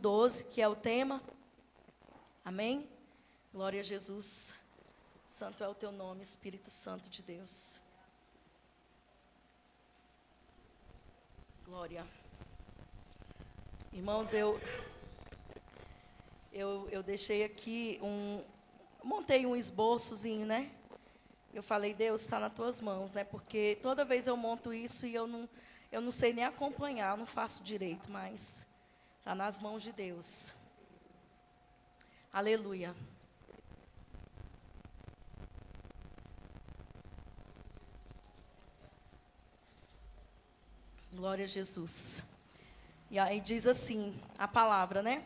12, que é o tema. Amém? Glória a Jesus. Santo é o teu nome, Espírito Santo de Deus. Glória. Irmãos, eu deixei aqui montei um esboçozinho, né? Eu falei, Deus, está nas tuas mãos, né? Porque toda vez eu monto isso e eu não sei nem acompanhar, eu não faço direito, mas está nas mãos de Deus. Aleluia. Glória a Jesus. E aí diz assim, a palavra, né?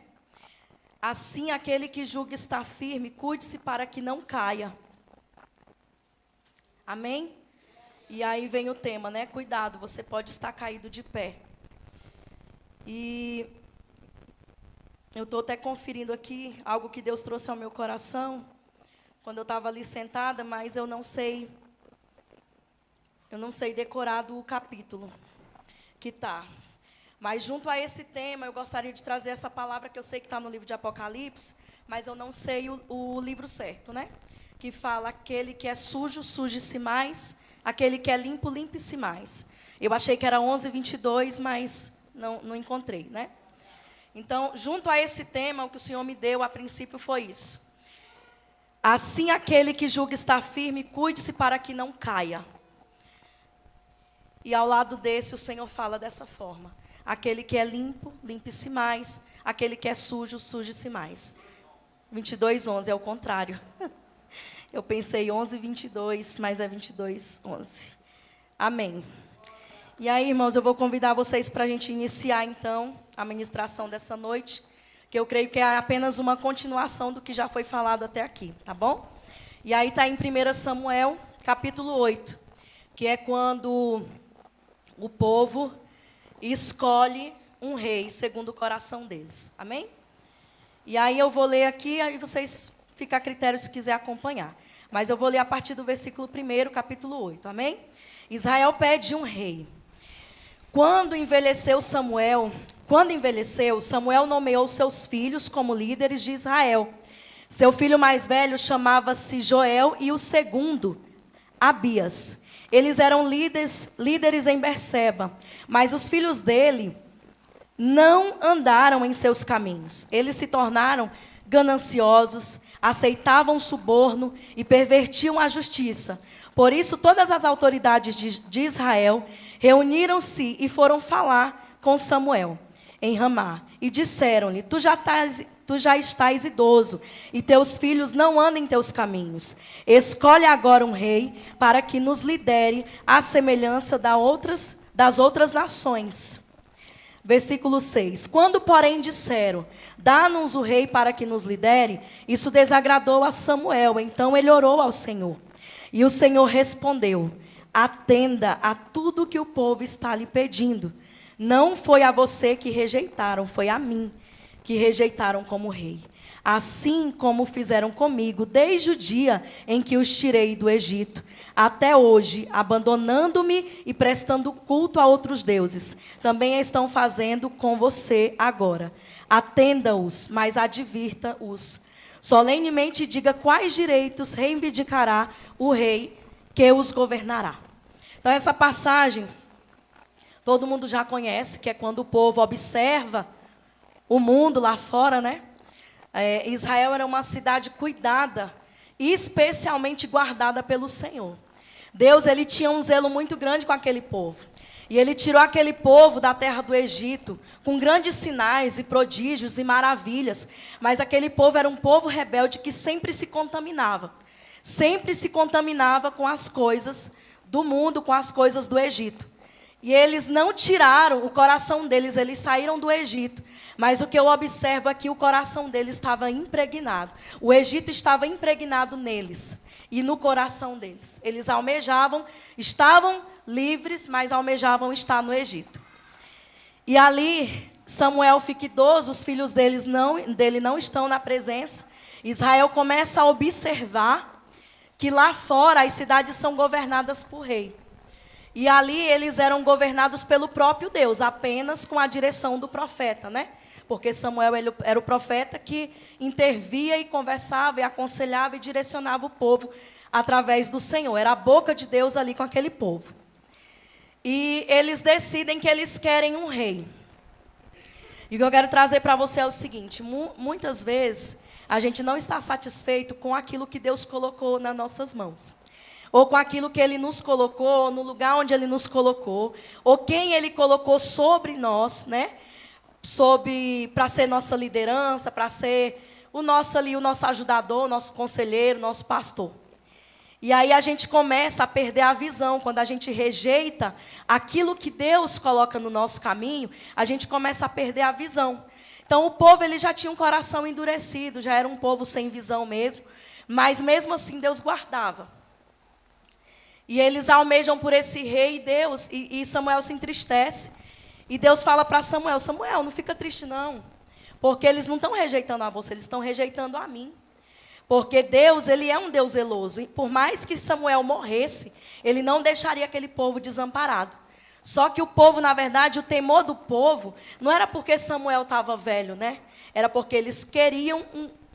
Assim, aquele que julga estar firme, cuide-se para que não caia. Amém? E aí vem o tema, né? Cuidado, você pode estar caído de pé. E eu estou até conferindo aqui algo que Deus trouxe ao meu coração, quando eu estava ali sentada, mas eu não sei decorar do capítulo que está. Mas junto a esse tema, eu gostaria de trazer essa palavra que eu sei que está no livro de Apocalipse, mas eu não sei o livro certo, né? Que fala, aquele que é sujo, suje-se mais, aquele que é limpo, limpe-se mais. Eu achei que era 11:22, mas não encontrei, né? Então, junto a esse tema, o que o Senhor me deu a princípio foi isso. Assim, aquele que julga estar firme, cuide-se para que não caia. E ao lado desse, o Senhor fala dessa forma. Aquele que é limpo, limpe-se mais. Aquele que é sujo, suje-se mais. 22:11 é o contrário. Eu pensei 11:22, mas é 22:11. Amém. E aí, irmãos, eu vou convidar vocês para a gente iniciar, então, a ministração dessa noite, que eu creio que é apenas uma continuação do que já foi falado até aqui, tá bom? E aí está em 1 Samuel, capítulo 8, que é quando o povo escolhe um rei segundo o coração deles. Amém? E aí eu vou ler aqui, aí vocês ficam a critério se quiser acompanhar. Mas eu vou ler a partir do versículo 1, capítulo 8. Amém? Israel pede um rei. Quando envelheceu, Samuel nomeou seus filhos como líderes de Israel. Seu filho mais velho chamava-se Joel e o segundo, Abias. Eles eram líderes em Berseba, mas os filhos dele não andaram em seus caminhos. Eles se tornaram gananciosos, aceitavam suborno e pervertiam a justiça. Por isso, todas as autoridades de Israel reuniram-se e foram falar com Samuel em Ramá. E disseram-lhe, tu já estás idoso, e teus filhos não andam em teus caminhos. Escolhe agora um rei, para que nos lidere à semelhança das outras nações. Versículo 6. Quando, porém, disseram, dá-nos o rei para que nos lidere, isso desagradou a Samuel. Então ele orou ao Senhor. E o Senhor respondeu, atenda a tudo que o povo está lhe pedindo. Não foi a você que rejeitaram, foi a mim que rejeitaram como rei. Assim como fizeram comigo, desde o dia em que os tirei do Egito, até hoje, abandonando-me e prestando culto a outros deuses. Também estão fazendo com você agora. Atenda-os, mas advirta-os. Solenemente diga quais direitos reivindicará o rei que os governará. Então, essa passagem, todo mundo já conhece, que é quando o povo observa o mundo lá fora, né? Israel era uma cidade cuidada e especialmente guardada pelo Senhor. Deus, ele tinha um zelo muito grande com aquele povo. E ele tirou aquele povo da terra do Egito com grandes sinais e prodígios e maravilhas. Mas aquele povo era um povo rebelde que sempre se contaminava. Sempre se contaminava com as coisas do mundo, com as coisas do Egito. E eles não tiraram o coração deles, eles saíram do Egito. Mas o que eu observo é que o coração deles estava impregnado. O Egito estava impregnado neles e no coração deles. Eles almejavam, estavam livres, mas almejavam estar no Egito. E ali, Samuel fica idoso, os filhos dele não estão na presença. Israel começa a observar que lá fora as cidades são governadas por rei. E ali eles eram governados pelo próprio Deus, apenas com a direção do profeta, né? porque Samuel ele era o profeta que intervia e conversava e aconselhava e direcionava o povo através do Senhor. Era a boca de Deus ali com aquele povo. E eles decidem que eles querem um rei. E o que eu quero trazer para você é o seguinte: muitas vezes a gente não está satisfeito com aquilo que Deus colocou nas nossas mãos, ou com aquilo que Ele nos colocou, no lugar onde Ele nos colocou, ou quem Ele colocou sobre nós, né? Para ser nossa liderança, para ser o nosso ajudador, nosso conselheiro, nosso pastor. E aí a gente começa a perder a visão. Quando a gente rejeita aquilo que Deus coloca no nosso caminho, a gente começa a perder a visão. Então o povo ele já tinha um coração endurecido, já era um povo sem visão mesmo, mas mesmo assim Deus guardava. E eles almejam por esse rei Deus, e Samuel se entristece. E Deus fala para Samuel: Samuel, não fica triste não, porque eles não estão rejeitando a você, eles estão rejeitando a mim. Porque Deus, Ele é um Deus zeloso. E por mais que Samuel morresse, Ele não deixaria aquele povo desamparado. Só que o povo, na verdade, o temor do povo, não era porque Samuel estava velho, né? Era porque eles queriam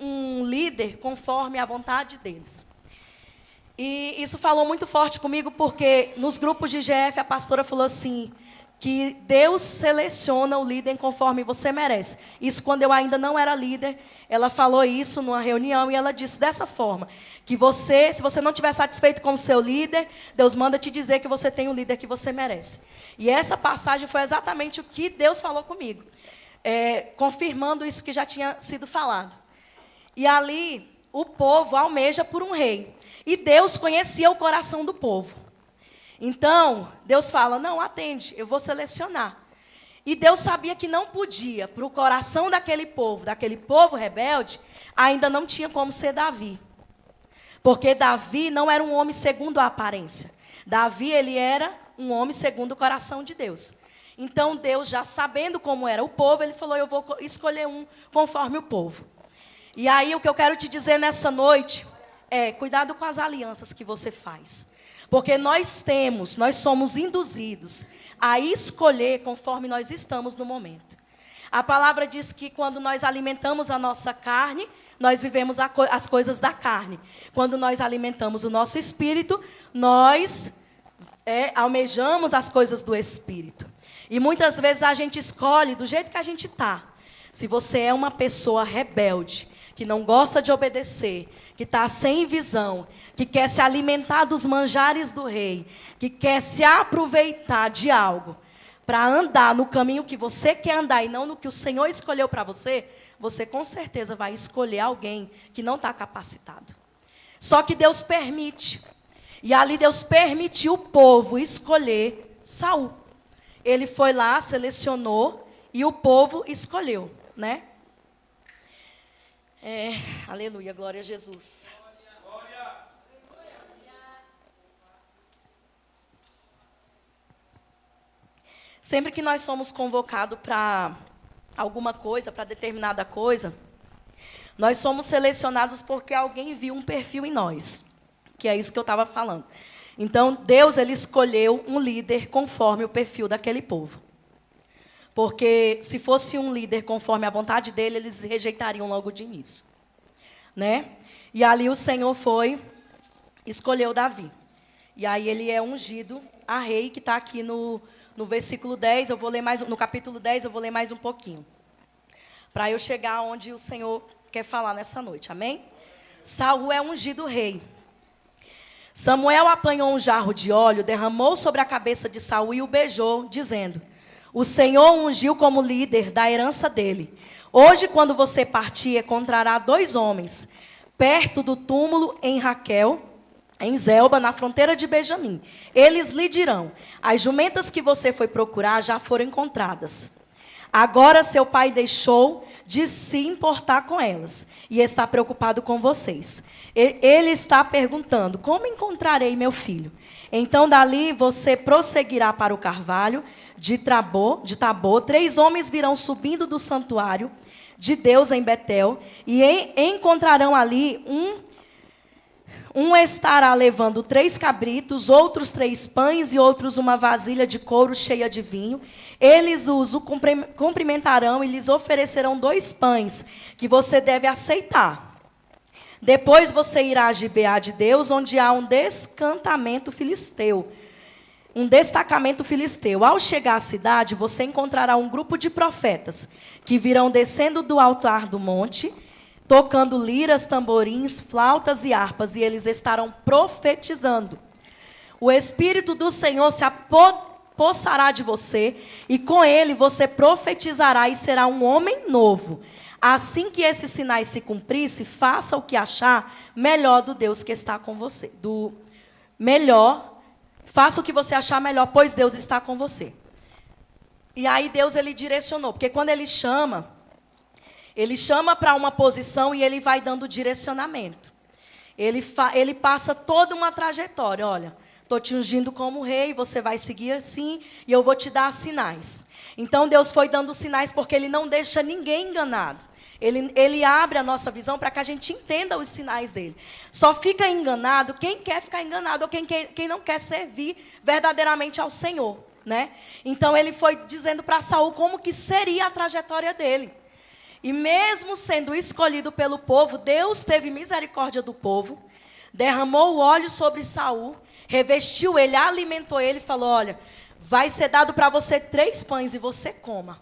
um líder conforme a vontade deles. E isso falou muito forte comigo, porque nos grupos de GF a pastora falou assim, que Deus seleciona o líder conforme você merece. Isso quando eu ainda não era líder, ela falou isso numa reunião e ela disse dessa forma, que você, se você não estiver satisfeito com o seu líder, Deus manda te dizer que você tem o líder que você merece. E essa passagem foi exatamente o que Deus falou comigo, confirmando isso que já tinha sido falado. E ali, o povo almeja por um rei. E Deus conhecia o coração do povo. Então, Deus fala: não, atende, eu vou selecionar. E Deus sabia que não podia, para o coração daquele povo rebelde, ainda não tinha como ser Davi. Porque Davi não era um homem segundo a aparência. Davi, ele era um homem segundo o coração de Deus. Então, Deus, já sabendo como era o povo, Ele falou: eu vou escolher um conforme o povo. E aí, o que eu quero te dizer nessa noite é: cuidado com as alianças que você faz. Porque nós somos induzidos a escolher conforme nós estamos no momento. A palavra diz que quando nós alimentamos a nossa carne, nós vivemos as coisas da carne. Quando nós alimentamos o nosso espírito, nós almejamos as coisas do espírito. E muitas vezes a gente escolhe do jeito que a gente está. Se você é uma pessoa rebelde, que não gosta de obedecer, que está sem visão, que quer se alimentar dos manjares do rei, que quer se aproveitar de algo para andar no caminho que você quer andar e não no que o Senhor escolheu para você, você com certeza vai escolher alguém que não está capacitado. Só que Deus permite. E ali Deus permitiu o povo escolher Saul. Ele foi lá, selecionou e o povo escolheu, né? Aleluia, glória a Jesus. Sempre que nós somos convocados para alguma coisa, para determinada coisa, nós somos selecionados porque alguém viu um perfil em nós, que é isso que eu estava falando. Então, Deus, Ele escolheu um líder conforme o perfil daquele povo. Porque se fosse um líder conforme a vontade dele, eles rejeitariam logo de início, né? E ali o Senhor escolheu Davi. E aí ele é ungido a rei, que está aqui no versículo 10, eu vou ler mais, no capítulo 10, eu vou ler mais um pouquinho. Para eu chegar onde o Senhor quer falar nessa noite, amém? Saul é ungido rei. Samuel apanhou um jarro de óleo, derramou sobre a cabeça de Saul e o beijou, dizendo: o Senhor ungiu como líder da herança dele. Hoje, quando você partir, encontrará 2 homens, perto do túmulo em Raquel, em Zelba, na fronteira de Benjamim. Eles lhe dirão: as jumentas que você foi procurar já foram encontradas. Agora seu pai deixou de se importar com elas e está preocupado com vocês. Ele está perguntando: como encontrarei meu filho? Então dali você prosseguirá para o carvalho de Tabor. 3 homens virão subindo do santuário de Deus em Betel e encontrarão ali Um estará levando 3 cabritos, outros 3 pães e outros uma vasilha de couro cheia de vinho. Eles os cumprimentarão e lhes oferecerão 2 pães, que você deve aceitar. Depois você irá a Gibeá de Deus, onde há um destacamento filisteu. Ao chegar à cidade, você encontrará um grupo de profetas, que virão descendo do altar do monte, tocando liras, tamborins, flautas e harpas, e eles estarão profetizando. O Espírito do Senhor se apossará de você, e com ele você profetizará e será um homem novo. Assim que esses sinais se cumprissem, faça o que achar melhor do Deus que está com você. Faça o que você achar melhor, pois Deus está com você. E aí Deus, ele direcionou, porque quando ele chama para uma posição e ele vai dando direcionamento. Ele passa toda uma trajetória. Olha, estou te ungindo como rei, você vai seguir assim, e eu vou te dar sinais. Então, Deus foi dando sinais porque Ele não deixa ninguém enganado. Ele abre a nossa visão para que a gente entenda os sinais dele. Só fica enganado quem quer ficar enganado ou quem não quer servir verdadeiramente ao Senhor, né? Então, Ele foi dizendo para Saul como que seria a trajetória dele. E mesmo sendo escolhido pelo povo, Deus teve misericórdia do povo, derramou o óleo sobre Saul, revestiu ele, alimentou ele e falou: olha, vai ser dado para você 3 pães e você coma.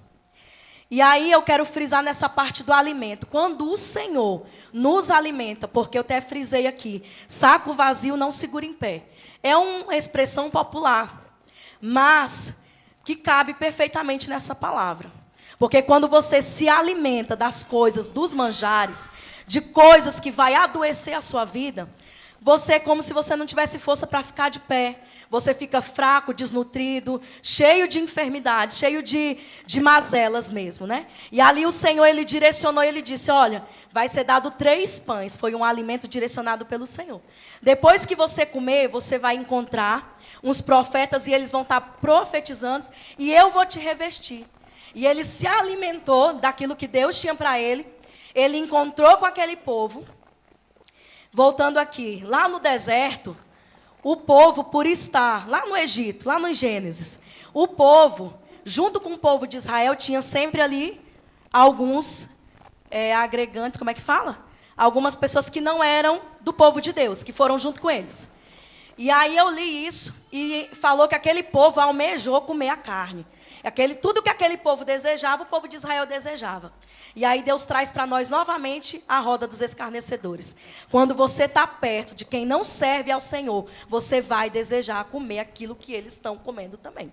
E aí eu quero frisar nessa parte do alimento. Quando o Senhor nos alimenta, porque eu até frisei aqui, saco vazio não segura em pé. É uma expressão popular, mas que cabe perfeitamente nessa palavra. Porque quando você se alimenta das coisas, dos manjares, de coisas que vai adoecer a sua vida, você é como se você não tivesse força para ficar de pé. Você fica fraco, desnutrido, cheio de enfermidade, cheio de mazelas mesmo, né? E ali o Senhor, Ele direcionou, Ele disse: olha, vai ser dado 3 pães. Foi um alimento direcionado pelo Senhor. Depois que você comer, você vai encontrar uns profetas e eles vão estar profetizando e eu vou te revestir. E ele se alimentou daquilo que Deus tinha para ele. Ele encontrou com aquele povo. Voltando aqui, lá no deserto, o povo, por estar lá no Egito, lá no Gênesis, o povo, junto com o povo de Israel, tinha sempre ali alguns agregantes, como é que fala? Algumas pessoas que não eram do povo de Deus, que foram junto com eles. E aí eu li isso e falou que aquele povo almejou comer a carne. Tudo que aquele povo desejava, o povo de Israel desejava. E aí Deus traz para nós novamente a roda dos escarnecedores. Quando você está perto de quem não serve ao Senhor, você vai desejar comer aquilo que eles estão comendo também.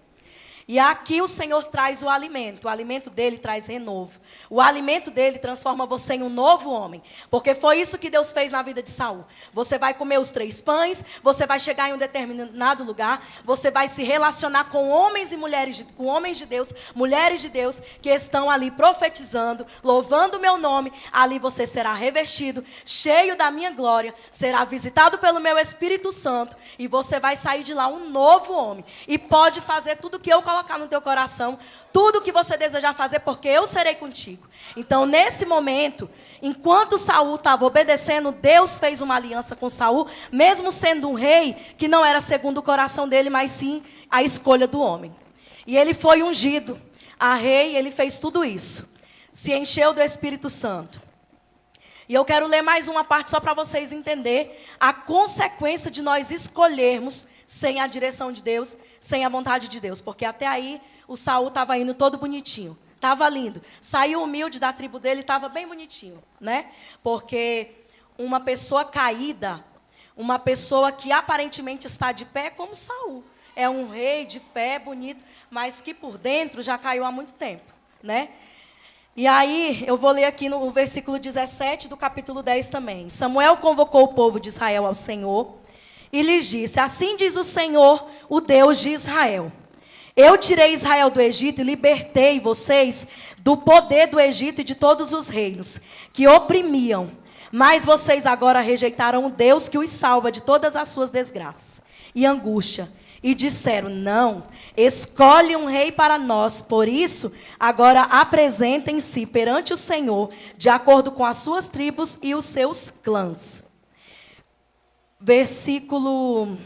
E aqui o Senhor traz o alimento dele traz renovo. O alimento dele transforma você em um novo homem. Porque foi isso que Deus fez na vida de Saul. Você vai comer os 3 pães, você vai chegar em um determinado lugar, você vai se relacionar com homens e mulheres, com homens de Deus, mulheres de Deus, que estão ali profetizando, louvando o meu nome. Ali você será revestido, cheio da minha glória, será visitado pelo meu Espírito Santo, e você vai sair de lá um novo homem. E pode fazer tudo que eu colocar no teu coração, tudo o que você desejar fazer, porque eu serei contigo. Então, nesse momento, enquanto Saul estava obedecendo, Deus fez uma aliança com Saul, mesmo sendo um rei que não era segundo o coração dele, mas sim a escolha do homem. E ele foi ungido a rei, ele fez tudo isso. Se encheu do Espírito Santo. E eu quero ler mais uma parte só para vocês entenderem a consequência de nós escolhermos sem a direção de Deus, sem a vontade de Deus. Porque até aí o Saul estava indo todo bonitinho. Estava lindo. Saiu humilde da tribo dele, estava bem bonitinho, né? Porque uma pessoa caída, uma pessoa que aparentemente está de pé, como Saul. É um rei de pé, bonito, mas que por dentro já caiu há muito tempo, né? E aí, eu vou ler aqui no versículo 17 do capítulo 10 também. Samuel convocou o povo de Israel ao Senhor e lhes disse: assim diz o Senhor, o Deus de Israel. Eu tirei Israel do Egito e libertei vocês do poder do Egito e de todos os reinos que oprimiam. Mas vocês agora rejeitaram o Deus que os salva de todas as suas desgraças e angústia. E disseram: não, escolhe um rei para nós. Por isso, agora apresentem-se perante o Senhor, de acordo com as suas tribos e os seus clãs. versículo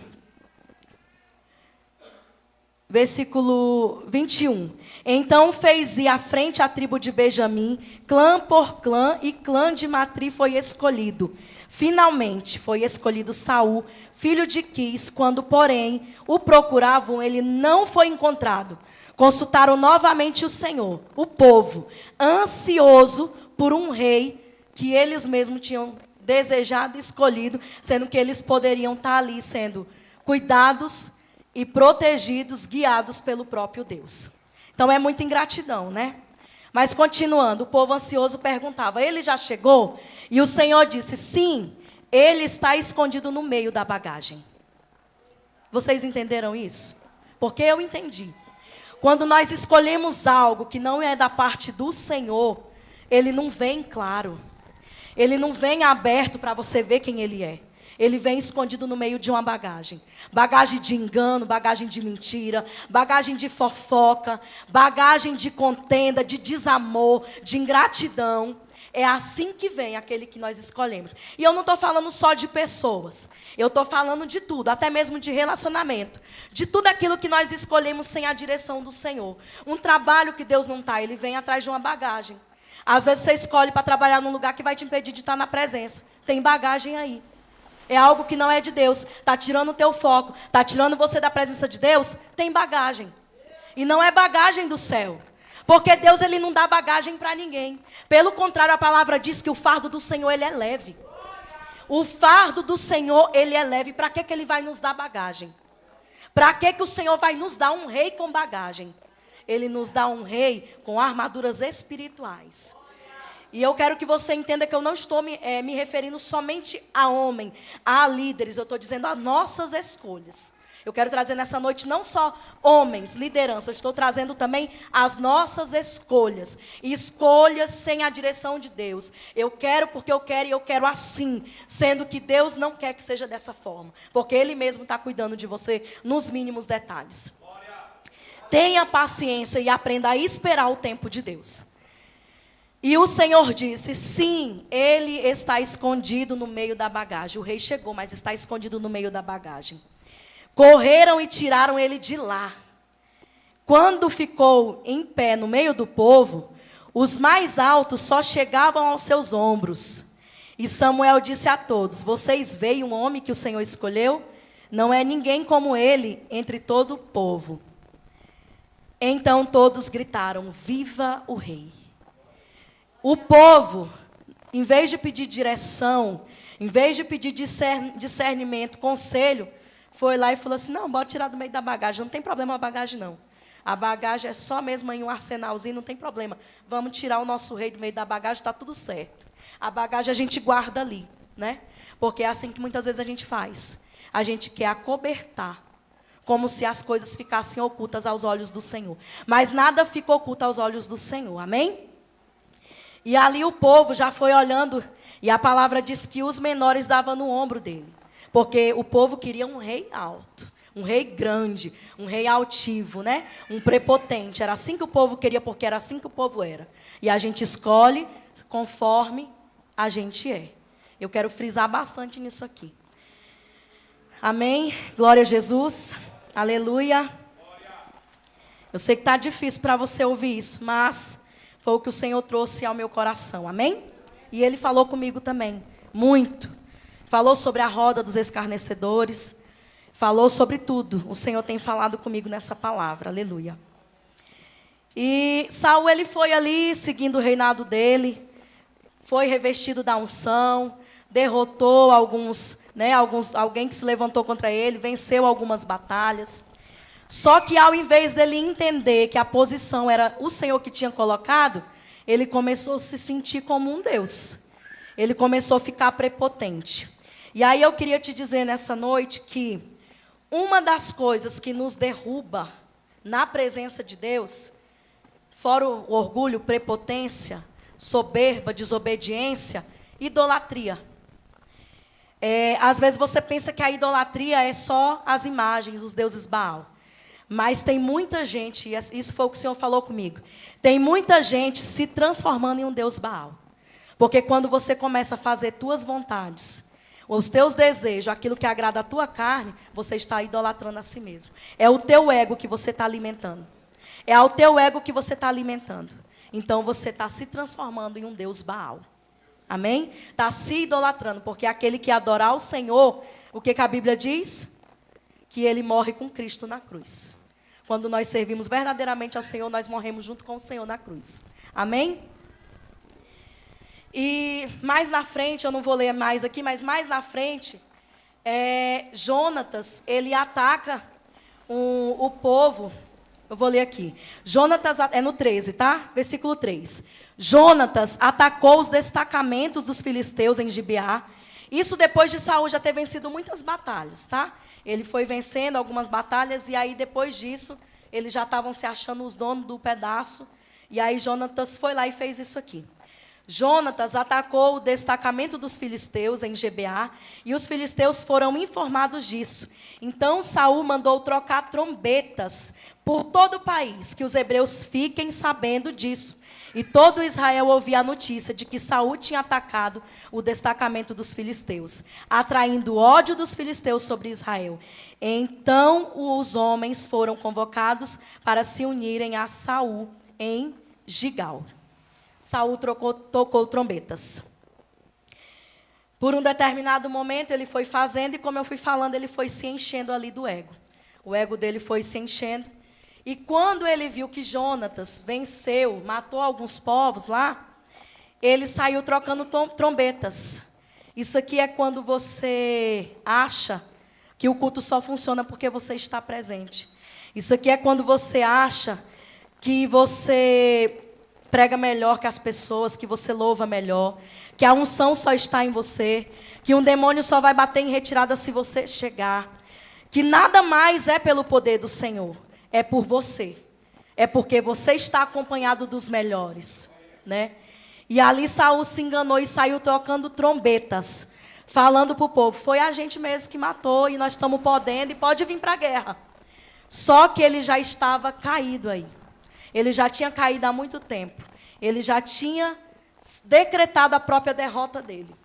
21. Então fez ir à frente a tribo de Benjamim, clã por clã, e clã de Matri foi escolhido. Finalmente foi escolhido Saul, filho de Quis. Quando, porém, o procuravam, ele não foi encontrado. Consultaram novamente o Senhor, o povo, ansioso por um rei que eles mesmos tinham desejado e escolhido, sendo que eles poderiam estar ali sendo cuidados e protegidos, guiados pelo próprio Deus. Então é muita ingratidão, né? Mas continuando, o povo ansioso perguntava, ele já chegou? E o Senhor disse, sim, ele está escondido no meio da bagagem. Vocês entenderam isso? Porque eu entendi. Quando nós escolhemos algo que não é da parte do Senhor, ele não vem claro. Ele não vem aberto para você ver quem ele é. Ele vem escondido no meio de uma bagagem. Bagagem de engano, bagagem de mentira, bagagem de fofoca, bagagem de contenda, de desamor, de ingratidão. É assim que vem aquele que nós escolhemos. E eu não estou falando só de pessoas. Eu estou falando de tudo, até mesmo de relacionamento. De tudo aquilo que nós escolhemos sem a direção do Senhor. Um trabalho que Deus não está, ele vem atrás de uma bagagem. Às vezes você escolhe para trabalhar num lugar que vai te impedir de estar na presença. Tem bagagem aí. É algo que não é de Deus. Está tirando o teu foco. Está tirando você da presença de Deus. Tem bagagem. E não é bagagem do céu. Porque Deus ele não dá bagagem para ninguém. Pelo contrário, a palavra diz que o fardo do Senhor ele é leve. O fardo do Senhor ele é leve. Para que ele vai nos dar bagagem? Para que o Senhor vai nos dar um rei com bagagem? Ele nos dá um rei com armaduras espirituais. E eu quero que você entenda que eu não estou me referindo somente a homem, a líderes. Eu estou dizendo a nossas escolhas. Eu quero trazer nessa noite não só homens, liderança. Eu estou trazendo também as nossas escolhas. Escolhas sem a direção de Deus. Eu quero porque eu quero e eu quero assim. Sendo que Deus não quer que seja dessa forma. Porque Ele mesmo está cuidando de você nos mínimos detalhes. Tenha paciência e aprenda a esperar o tempo de Deus. E o Senhor disse, sim, ele está escondido no meio da bagagem. O rei chegou, mas está escondido no meio da bagagem. Correram e tiraram ele de lá. Quando ficou em pé no meio do povo, os mais altos só chegavam aos seus ombros. E Samuel disse a todos, vocês veem um homem que o Senhor escolheu? Não é ninguém como ele entre todo o povo. Então todos gritaram, viva o rei. O povo, em vez de pedir direção, em vez de pedir discernimento, conselho, foi lá e falou assim, não, bora tirar do meio da bagagem, não tem problema a bagagem não. A bagagem é só mesmo em um arsenalzinho, não tem problema. Vamos tirar o nosso rei do meio da bagagem, está tudo certo. A bagagem a gente guarda ali, né? Porque é assim que muitas vezes a gente faz. A gente quer acobertar, como se as coisas ficassem ocultas aos olhos do Senhor. Mas nada fica oculto aos olhos do Senhor, amém? E ali o povo já foi olhando, e a palavra diz que os menores davam no ombro dele. Porque o povo queria um rei alto, um rei grande, um rei altivo, né? Um prepotente. Era assim que o povo queria, porque era assim que o povo era. E a gente escolhe conforme a gente é. Eu quero frisar bastante nisso aqui. Amém? Glória a Jesus. Aleluia. Eu sei que está difícil para você ouvir isso, mas foi o que o Senhor trouxe ao meu coração, amém? E Ele falou comigo também, muito. Falou sobre a roda dos escarnecedores, falou sobre tudo. O Senhor tem falado comigo nessa palavra, aleluia. E Saul, ele foi ali, seguindo o reinado dele, foi revestido da unção, derrotou alguém que se levantou contra ele, venceu algumas batalhas. Só que ao invés dele entender que a posição era o Senhor que tinha colocado, ele começou a se sentir como um Deus. Ele começou a ficar prepotente. E aí eu queria te dizer nessa noite que uma das coisas que nos derruba na presença de Deus, fora o orgulho, prepotência, soberba, desobediência, idolatria. Às vezes você pensa que a idolatria é só as imagens, os deuses Baal. Mas tem muita gente, e isso foi o que o Senhor falou comigo, tem muita gente se transformando em um Deus Baal. Porque quando você começa a fazer tuas vontades, os teus desejos, aquilo que agrada a tua carne, você está idolatrando a si mesmo. É o teu ego que você está alimentando. É ao teu ego que você está alimentando. Então você está se transformando em um Deus Baal. Amém? Está se idolatrando, porque aquele que adorar o Senhor, o que a Bíblia diz? Que ele morre com Cristo na cruz. Quando nós servimos verdadeiramente ao Senhor, nós morremos junto com o Senhor na cruz. Amém? E mais na frente, eu não vou ler mais aqui, mas mais na frente, Jonatas, ele ataca o povo. Eu vou ler aqui. Jonatas, é no 13, tá? Versículo 3. Jonatas atacou os destacamentos dos filisteus em Gibeá. Isso depois de Saul já ter vencido muitas batalhas, tá? Ele foi vencendo algumas batalhas e aí depois disso, eles já estavam se achando os donos do pedaço. E aí Jonatas foi lá e fez isso aqui. Jonatas atacou o destacamento dos filisteus em Gibeá e os filisteus foram informados disso. Então Saul mandou trocar trombetas por todo o país, que os hebreus fiquem sabendo disso. E todo Israel ouvia a notícia de que Saul tinha atacado o destacamento dos filisteus, atraindo o ódio dos filisteus sobre Israel. Então os homens foram convocados para se unirem a Saul em Gigal. Saul tocou trombetas. Por um determinado momento ele foi fazendo, e como eu fui falando, ele foi se enchendo ali do ego. O ego dele foi se enchendo. E quando ele viu que Jonatas venceu, matou alguns povos lá, ele saiu trocando trombetas. Isso aqui é quando você acha que o culto só funciona porque você está presente. Isso aqui é quando você acha que você prega melhor que as pessoas, que você louva melhor, que a unção só está em você, que um demônio só vai bater em retirada se você chegar, que nada mais é pelo poder do Senhor, é por você, é porque você está acompanhado dos melhores, né? E ali Saul se enganou e saiu trocando trombetas, falando para o povo, foi a gente mesmo que matou e nós estamos podendo e pode vir para a guerra. Só que ele já estava caído aí. Ele já tinha caído há muito tempo. Ele já tinha decretado a própria derrota dele.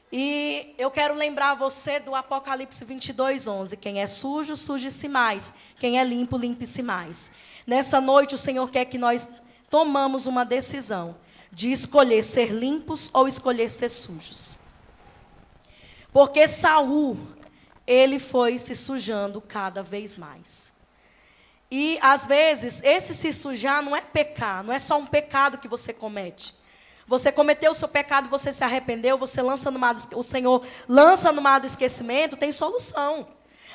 E eu quero lembrar você do Apocalipse 22:11. Quem é sujo, suje-se mais. Quem é limpo, limpe-se mais. Nessa noite, o Senhor quer que nós tomamos uma decisão de escolher ser limpos ou escolher ser sujos. Porque Saul, ele foi se sujando cada vez mais. E, às vezes, esse se sujar não é pecar, não é só um pecado que você comete. Você cometeu o seu pecado, você se arrependeu, você lança no mar o Senhor lança no mar do esquecimento, tem solução.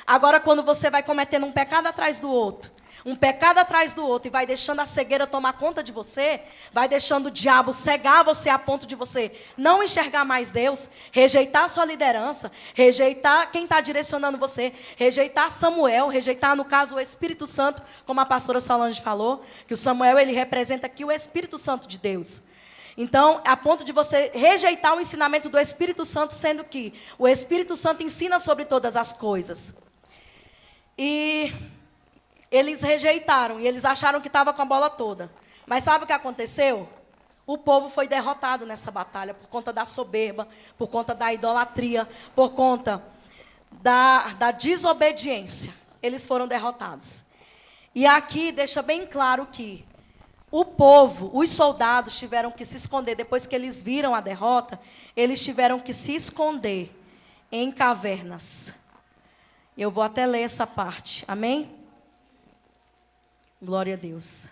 Agora, quando você vai cometendo um pecado atrás do outro, e vai deixando a cegueira tomar conta de você, vai deixando o diabo cegar você a ponto de você não enxergar mais Deus, rejeitar a sua liderança, rejeitar quem está direcionando você, rejeitar Samuel, rejeitar, no caso, o Espírito Santo, como a pastora Solange falou, que o Samuel, ele representa aqui o Espírito Santo de Deus. Então, a ponto de você rejeitar o ensinamento do Espírito Santo, sendo que o Espírito Santo ensina sobre todas as coisas. E eles rejeitaram, e eles acharam que estava com a bola toda. Mas sabe o que aconteceu? O povo foi derrotado nessa batalha, por conta da soberba, por conta da idolatria, por conta da desobediência. Eles foram derrotados. E aqui deixa bem claro que o povo, os soldados tiveram que se esconder. Depois que eles viram a derrota, eles tiveram que se esconder em cavernas. Eu vou até ler essa parte. Amém? Glória a Deus.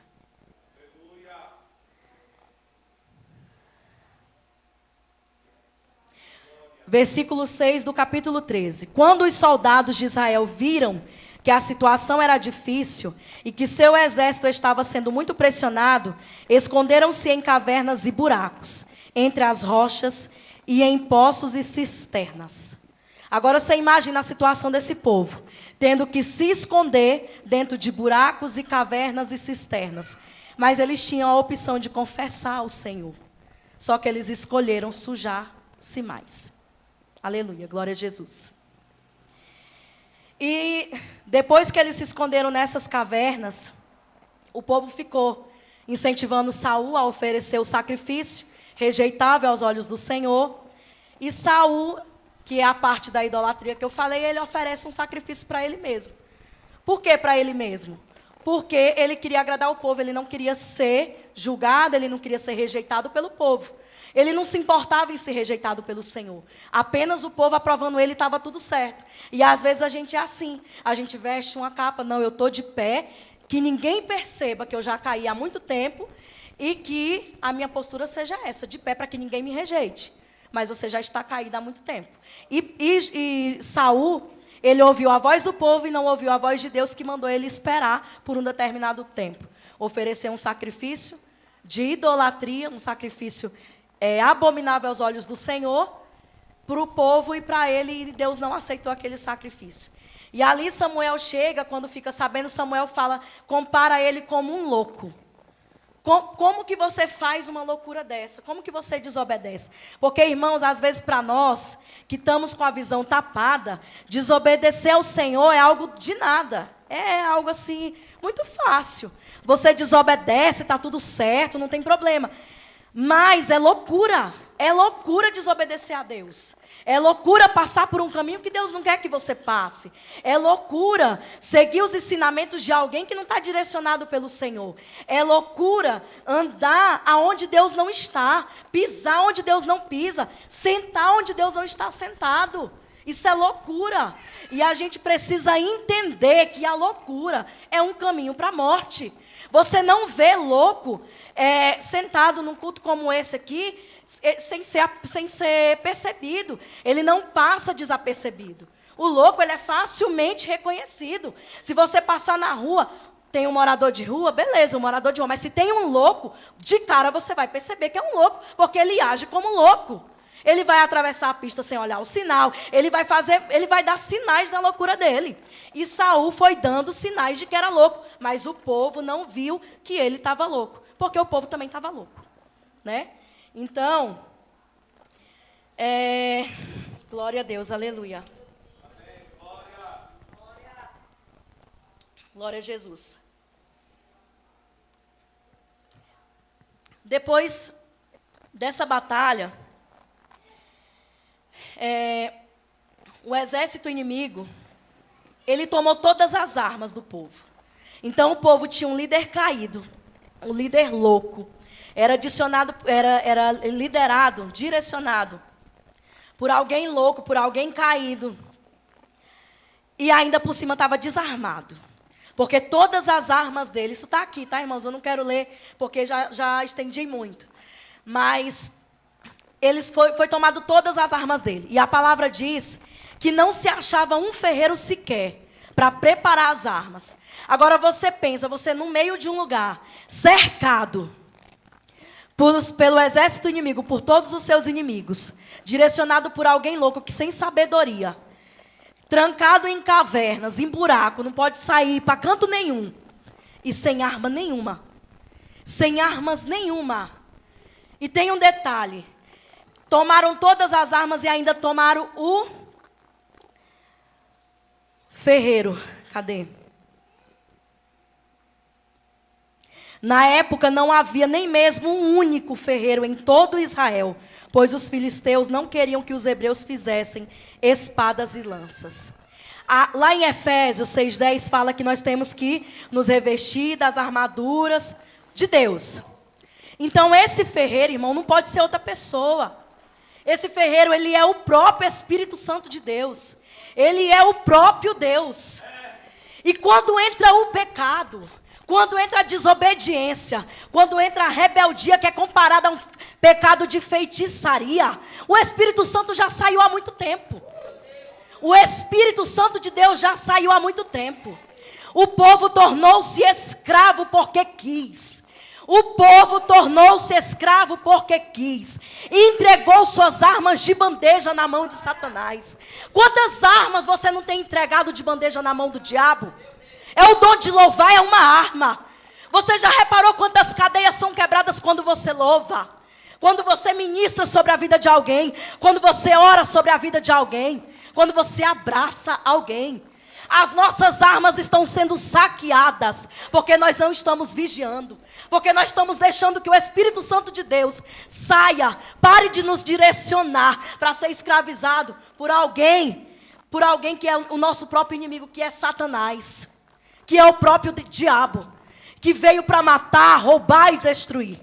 Versículo 6 do capítulo 13. Quando os soldados de Israel viram que a situação era difícil e que seu exército estava sendo muito pressionado, esconderam-se em cavernas e buracos, entre as rochas e em poços e cisternas. Agora você imagina a situação desse povo, tendo que se esconder dentro de buracos e cavernas e cisternas. Mas eles tinham a opção de confessar ao Senhor. Só que eles escolheram sujar-se mais. Aleluia, glória a Jesus. E depois que eles se esconderam nessas cavernas, o povo ficou incentivando Saul a oferecer o sacrifício, rejeitável aos olhos do Senhor. E Saul que é a parte da idolatria que eu falei, ele oferece um sacrifício para ele mesmo. Por que para ele mesmo? Porque ele queria agradar o povo, ele não queria ser julgado, ele não queria ser rejeitado pelo povo. Ele não se importava em ser rejeitado pelo Senhor. Apenas o povo aprovando ele, estava tudo certo. E às vezes a gente é assim. A gente veste uma capa, não, eu estou de pé, que ninguém perceba que eu já caí há muito tempo e que a minha postura seja essa, de pé, para que ninguém me rejeite. Mas você já está caído há muito tempo. E Saul, ele ouviu a voz do povo e não ouviu a voz de Deus, que mandou ele esperar por um determinado tempo. Oferecer um sacrifício de idolatria, um sacrifício abominável aos olhos do Senhor, para o povo e para ele, e Deus não aceitou aquele sacrifício. E ali Samuel chega, quando fica sabendo, Samuel fala, compara ele como um louco. Como que você faz uma loucura dessa? Como que você desobedece? Porque, irmãos, às vezes para nós, que estamos com a visão tapada, desobedecer ao Senhor é algo de nada. É algo assim, muito fácil. Você desobedece, está tudo certo, não tem problema. Mas é loucura desobedecer a Deus. É loucura passar por um caminho que Deus não quer que você passe. É loucura seguir os ensinamentos de alguém que não está direcionado pelo Senhor. É loucura andar aonde Deus não está, pisar onde Deus não pisa, sentar onde Deus não está sentado. Isso é loucura. E a gente precisa entender que a loucura é um caminho para a morte. Você não vê louco sentado num culto como esse aqui, sem ser percebido. Ele não passa desapercebido. O louco, ele é facilmente reconhecido. Se você passar na rua, tem um morador de rua, beleza, um morador de rua. Mas se tem um louco, de cara você vai perceber que é um louco, porque ele age como louco. Ele vai atravessar a pista sem olhar o sinal. Ele vai dar sinais da loucura dele. E Saul foi dando sinais de que era louco. Mas o povo não viu que ele estava louco. Porque o povo também estava louco. Né? Então, glória a Deus, aleluia. Amém, Glória a Jesus. Depois dessa batalha, o exército inimigo, ele tomou todas as armas do povo. Então o povo tinha um líder caído, um líder louco. Era liderado, direcionado por alguém louco, por alguém caído. E ainda por cima estava desarmado. Porque todas as armas dele, isso está aqui, tá, irmãos? Eu não quero ler, porque já estendi muito. Mas foi tomado todas as armas dele. E a palavra diz que não se achava um ferreiro sequer para preparar as armas. Agora você pensa, você no meio de um lugar, cercado pelo exército inimigo, por todos os seus inimigos, direcionado por alguém louco que sem sabedoria, trancado em cavernas, em buraco, não pode sair para canto nenhum, e sem arma nenhuma, sem armas nenhuma. E tem um detalhe, tomaram todas as armas e ainda tomaram o ferreiro. Cadê? Na época não havia nem mesmo um único ferreiro em todo Israel, pois os filisteus não queriam que os hebreus fizessem espadas e lanças. Lá em Efésios 6:10 fala que nós temos que nos revestir das armaduras de Deus. Então esse ferreiro, irmão, não pode ser outra pessoa. Esse ferreiro, ele é o próprio Espírito Santo de Deus. Ele é o próprio Deus. E quando entra o pecado, quando entra a desobediência, quando entra a rebeldia, que é comparada a um pecado de feitiçaria, o Espírito Santo já saiu há muito tempo. O Espírito Santo de Deus já saiu há muito tempo. O povo tornou-se escravo porque quis. O povo tornou-se escravo porque quis. E entregou suas armas de bandeja na mão de Satanás. Quantas armas você não tem entregado de bandeja na mão do diabo? É o dom de louvar, é uma arma. Você já reparou quantas cadeias são quebradas quando você louva? Quando você ministra sobre a vida de alguém. Quando você ora sobre a vida de alguém. Quando você abraça alguém. As nossas armas estão sendo saqueadas, porque nós não estamos vigiando, porque nós estamos deixando que o Espírito Santo de Deus saia, pare de nos direcionar para ser escravizado por alguém que é o nosso próprio inimigo, que é Satanás, que é o próprio diabo, que veio para matar, roubar e destruir.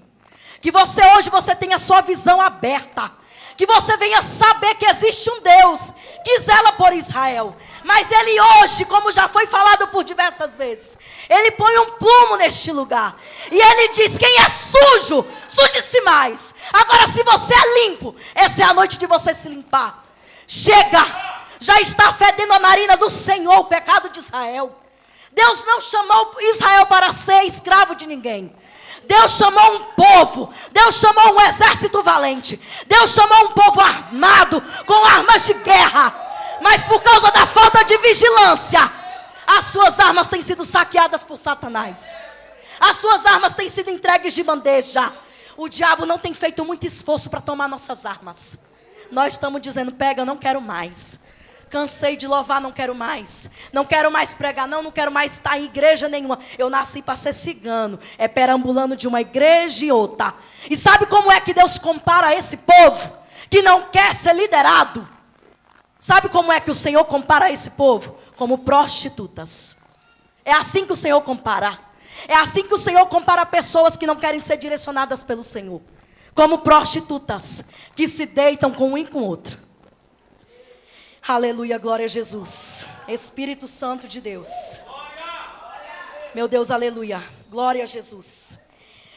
Que hoje tenha a sua visão aberta, que você venha saber que existe um Deus que zela por Israel. Mas Ele hoje, como já foi falado por diversas vezes, Ele põe um plumo neste lugar. E Ele diz: quem é sujo, suje-se mais. Agora, se você é limpo, essa é a noite de você se limpar. Chega, já está fedendo a narina do Senhor o pecado de Israel. Deus não chamou Israel para ser escravo de ninguém. Deus chamou um povo, Deus chamou um exército valente, Deus chamou um povo armado, com armas de guerra. Mas por causa da falta de vigilância, as suas armas têm sido saqueadas por Satanás. As suas armas têm sido entregues de bandeja. O diabo não tem feito muito esforço para tomar nossas armas. Nós estamos dizendo: pega, eu não quero mais. Cansei de louvar, não quero mais. Não quero mais pregar, não quero mais estar em igreja nenhuma. Eu nasci para ser cigano, perambulando de uma igreja e outra. E sabe como é que Deus compara esse povo que não quer ser liderado? Sabe como é que o Senhor compara esse povo? Como prostitutas. É assim que o Senhor compara. É assim que o Senhor compara pessoas que não querem ser direcionadas pelo Senhor. Como prostitutas que se deitam com um e com o outro. Aleluia, glória a Jesus. Espírito Santo de Deus. Meu Deus, aleluia. Glória a Jesus.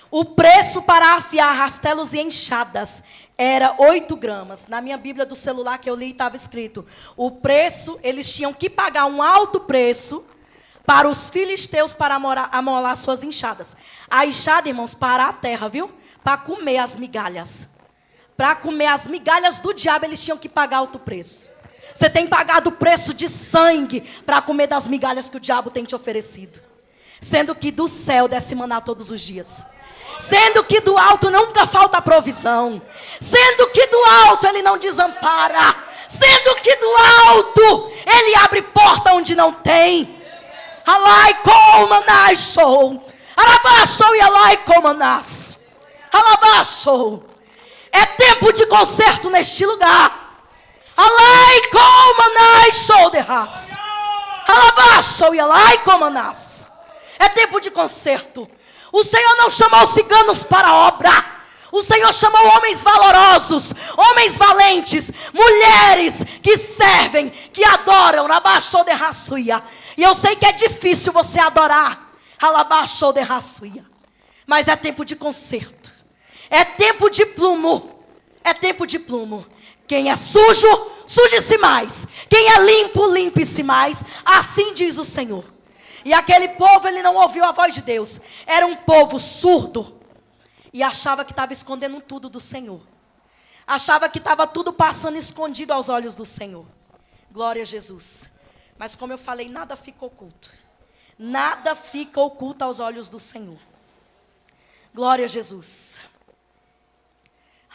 O preço para afiar rastelos e enxadas era 8 gramas. Na minha Bíblia do celular que eu li estava escrito: o preço, eles tinham que pagar um alto preço para os filisteus para amolar suas enxadas. A enxada, irmãos, para a terra, viu? Para comer as migalhas. Para comer as migalhas do diabo, eles tinham que pagar alto preço. Você tem pagado o preço de sangue para comer das migalhas que o diabo tem te oferecido. Sendo que do céu desce maná todos os dias. Sendo que do alto nunca falta provisão. Sendo que do alto Ele não desampara. Sendo que do alto Ele abre porta onde não tem. Alai comanasou. Alabaçou e alai comanas. Alabaçou. É tempo de conserto neste lugar. Alai comanai solderras. Alabaçou e alai comanas. É tempo de conserto. O Senhor não chamou ciganos para a obra. O Senhor chamou homens valorosos, homens valentes, mulheres que servem, que adoram. Alabaçou de raçuia. E eu sei que é difícil você adorar. Alabaçou de raçuia. Mas é tempo de conserto. É tempo de plumo. É tempo de plumo. Quem é sujo, suje-se mais. Quem é limpo, limpe-se mais. Assim diz o Senhor. E aquele povo, ele não ouviu a voz de Deus. Era um povo surdo. E achava que estava escondendo tudo do Senhor. Achava que estava tudo passando escondido aos olhos do Senhor. Glória a Jesus. Mas como eu falei, nada fica oculto. Nada fica oculto aos olhos do Senhor. Glória a Jesus.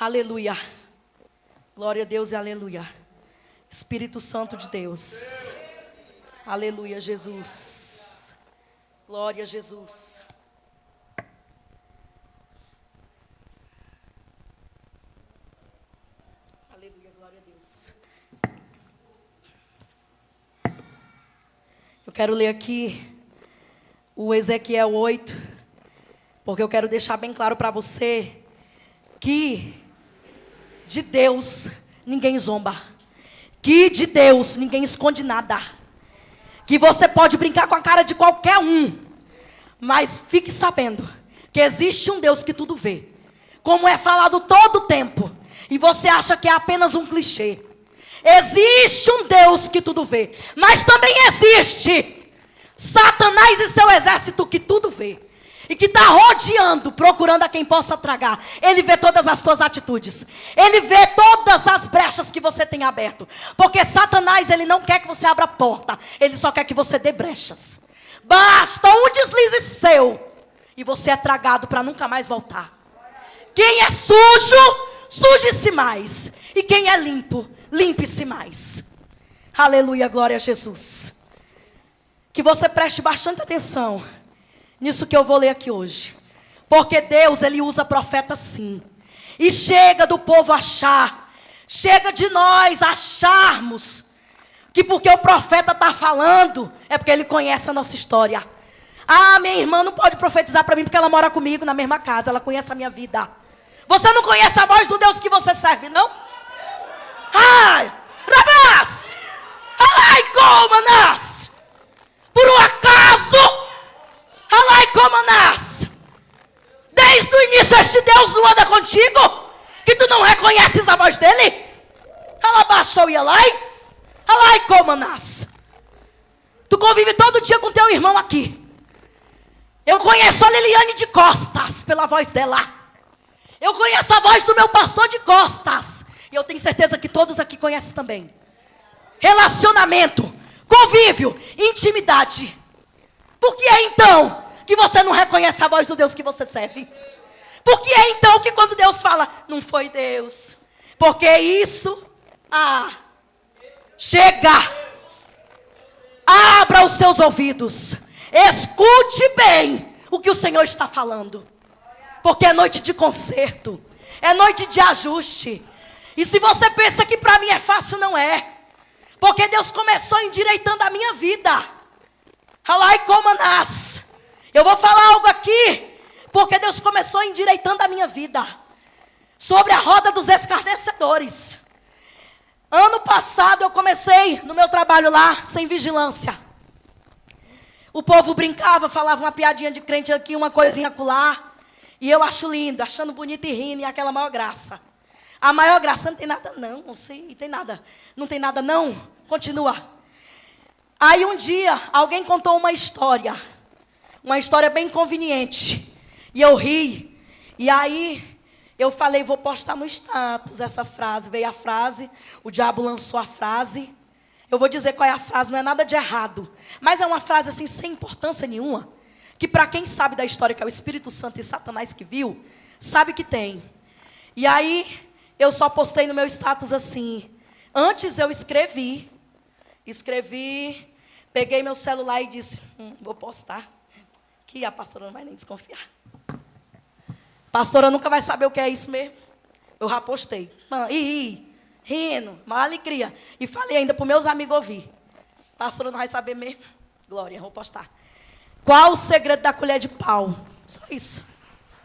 Aleluia. Glória a Deus e aleluia. Espírito Santo de Deus. Aleluia, Jesus. Glória a Jesus. Aleluia, glória a Deus. Eu quero ler aqui o Ezequiel 8, porque eu quero deixar bem claro para você que de Deus ninguém zomba. Que de Deus ninguém esconde nada. Que você pode brincar com a cara de qualquer um. Mas fique sabendo que existe um Deus que tudo vê. Como é falado todo o tempo. E você acha que é apenas um clichê. Existe um Deus que tudo vê. Mas também existe Satanás e seu exército que tudo vê. E que está rodeando, procurando a quem possa tragar. Ele vê todas as tuas atitudes. Ele vê todas as brechas que você tem aberto. Porque Satanás, ele não quer que você abra a porta. Ele só quer que você dê brechas. Basta um deslize seu. E você é tragado para nunca mais voltar. Quem é sujo, suje-se mais. E quem é limpo, limpe-se mais. Aleluia, glória a Jesus. que você preste bastante atenção nisso que eu vou ler aqui hoje. Porque Deus, Ele usa profeta sim. E chega do povo achar, chega de nós acharmos que porque o profeta está falando, é porque ele conhece a nossa história. Ah, minha irmã não pode profetizar para mim porque ela mora comigo na mesma casa, ela conhece a minha vida. Você não conhece a voz do Deus que você serve, não? Ai, Rabás! Alai Comanas! Por um acaso, Alai Comanas! Desde o início este Deus não anda contigo? Que tu não reconheces a voz dele? Alabaixou e Alai? Alai Comanas! Tu convive todo dia com teu irmão aqui. Eu conheço a Liliane de costas pela voz dela. Eu conheço a voz do meu pastor de costas. E eu tenho certeza que todos aqui conhecem também. Relacionamento, convívio, intimidade. Por que é então que você não reconhece a voz do Deus que você serve? Por que é então que quando Deus fala, não foi Deus? Porque isso, chega. Abra os seus ouvidos. Escute bem o que o Senhor está falando. Porque é noite de conserto. É noite de ajuste. E se você pensa que para mim é fácil, não é. Porque Deus começou endireitando a minha vida. Alai Comanas. Eu vou falar algo aqui. Porque Deus começou endireitando a minha vida. Sobre a roda dos escarnecedores. Ano passado eu comecei no meu trabalho lá, sem vigilância. O povo brincava, falava uma piadinha de crente aqui, uma coisinha acolá. E eu acho lindo, achando bonito e rindo, e aquela maior graça. A maior graça não tem nada não, não sei, tem nada. Não tem nada não, continua. Aí um dia, alguém contou uma história bem conveniente. E eu ri, e aí eu falei, vou postar no status essa frase. Veio a frase, o diabo lançou a frase. Eu vou dizer qual é a frase, não é nada de errado. Mas é uma frase assim, sem importância nenhuma. Que para quem sabe da história, que é o Espírito Santo e Satanás que viu, sabe que tem. E aí, eu só postei no meu status assim. Antes eu escrevi, peguei meu celular e disse, vou postar. Que a pastora não vai nem desconfiar. Pastora nunca vai saber o que é isso mesmo. Eu já postei. Rindo, maior alegria. E falei ainda para os meus amigos ouvir. Pastora não vai saber mesmo. Glória, vou postar. Qual o segredo da colher de pau? Só isso.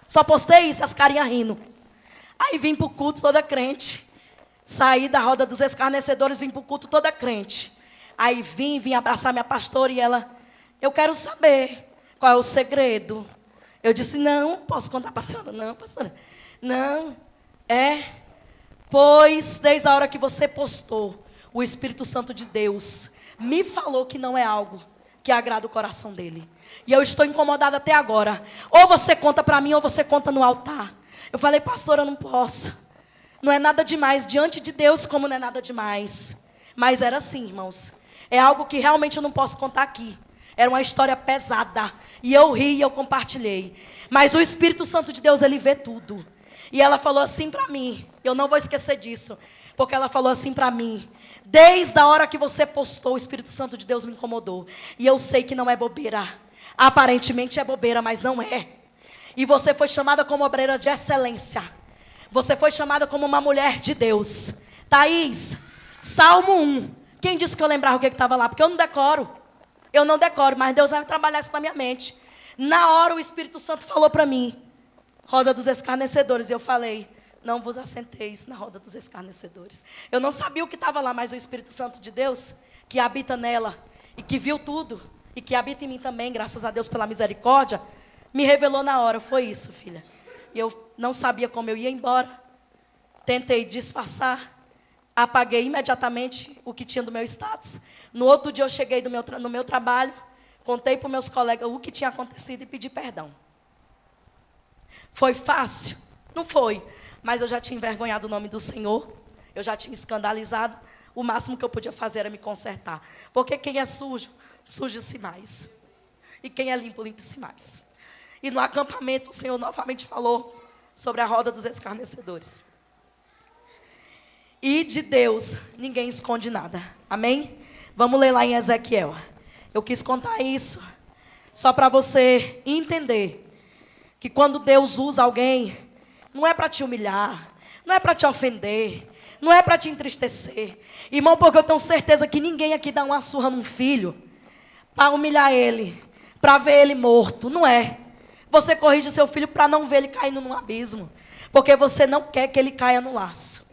Só postei isso, as carinhas rindo. Aí vim para o culto toda crente. Saí da roda dos escarnecedores, vim para o culto toda crente. Aí vim abraçar minha pastora e ela, eu quero saber qual é o segredo. Eu disse, não posso contar para a senhora. Não, pastora. Não, pois desde a hora que você postou, o Espírito Santo de Deus me falou que não é algo que agrada o coração dele. E eu estou incomodada até agora. Ou você conta para mim, ou você conta no altar. Eu falei, pastora, eu não posso. Não é nada demais diante de Deus, como não é nada demais. Mas era assim, irmãos. É algo que realmente eu não posso contar aqui. Era uma história pesada. E eu ri e eu compartilhei. Mas o Espírito Santo de Deus, ele vê tudo. E ela falou assim para mim. Eu não vou esquecer disso. Porque ela falou assim para mim. Desde a hora que você postou, o Espírito Santo de Deus me incomodou. E eu sei que não é bobeira. Aparentemente é bobeira, mas não é. E você foi chamada como obreira de excelência. Você foi chamada como uma mulher de Deus. Thaís, Salmo 1. Quem disse que eu lembrava o que estava lá? Porque eu não decoro. Eu não decoro, mas Deus vai trabalhar isso na minha mente. Na hora o Espírito Santo falou para mim. Roda dos escarnecedores. E eu falei, não vos assenteis na roda dos escarnecedores. Eu não sabia o que estava lá, mas o Espírito Santo de Deus, que habita nela, e que viu tudo, e que habita em mim também, graças a Deus pela misericórdia, me revelou na hora. Foi isso, filha. E eu não sabia como eu ia embora. Tentei disfarçar. Apaguei imediatamente o que tinha do meu status. No outro dia eu cheguei no meu trabalho, contei para os meus colegas o que tinha acontecido e pedi perdão. Foi fácil? Não foi. Mas eu já tinha envergonhado o nome do Senhor. Eu já tinha escandalizado. O máximo que eu podia fazer era me consertar. Porque quem é sujo, suje-se mais. E quem é limpo, limpe-se mais. E no acampamento o Senhor novamente falou sobre a roda dos escarnecedores. E de Deus ninguém esconde nada. Amém? Vamos ler lá em Ezequiel. Eu quis contar isso só para você entender que quando Deus usa alguém, não é para te humilhar, não é para te ofender, não é para te entristecer. Irmão, porque eu tenho certeza que ninguém aqui dá uma surra num filho para humilhar ele, para ver ele morto. Não é. Você corrige seu filho para não ver ele caindo num abismo, porque você não quer que ele caia no laço.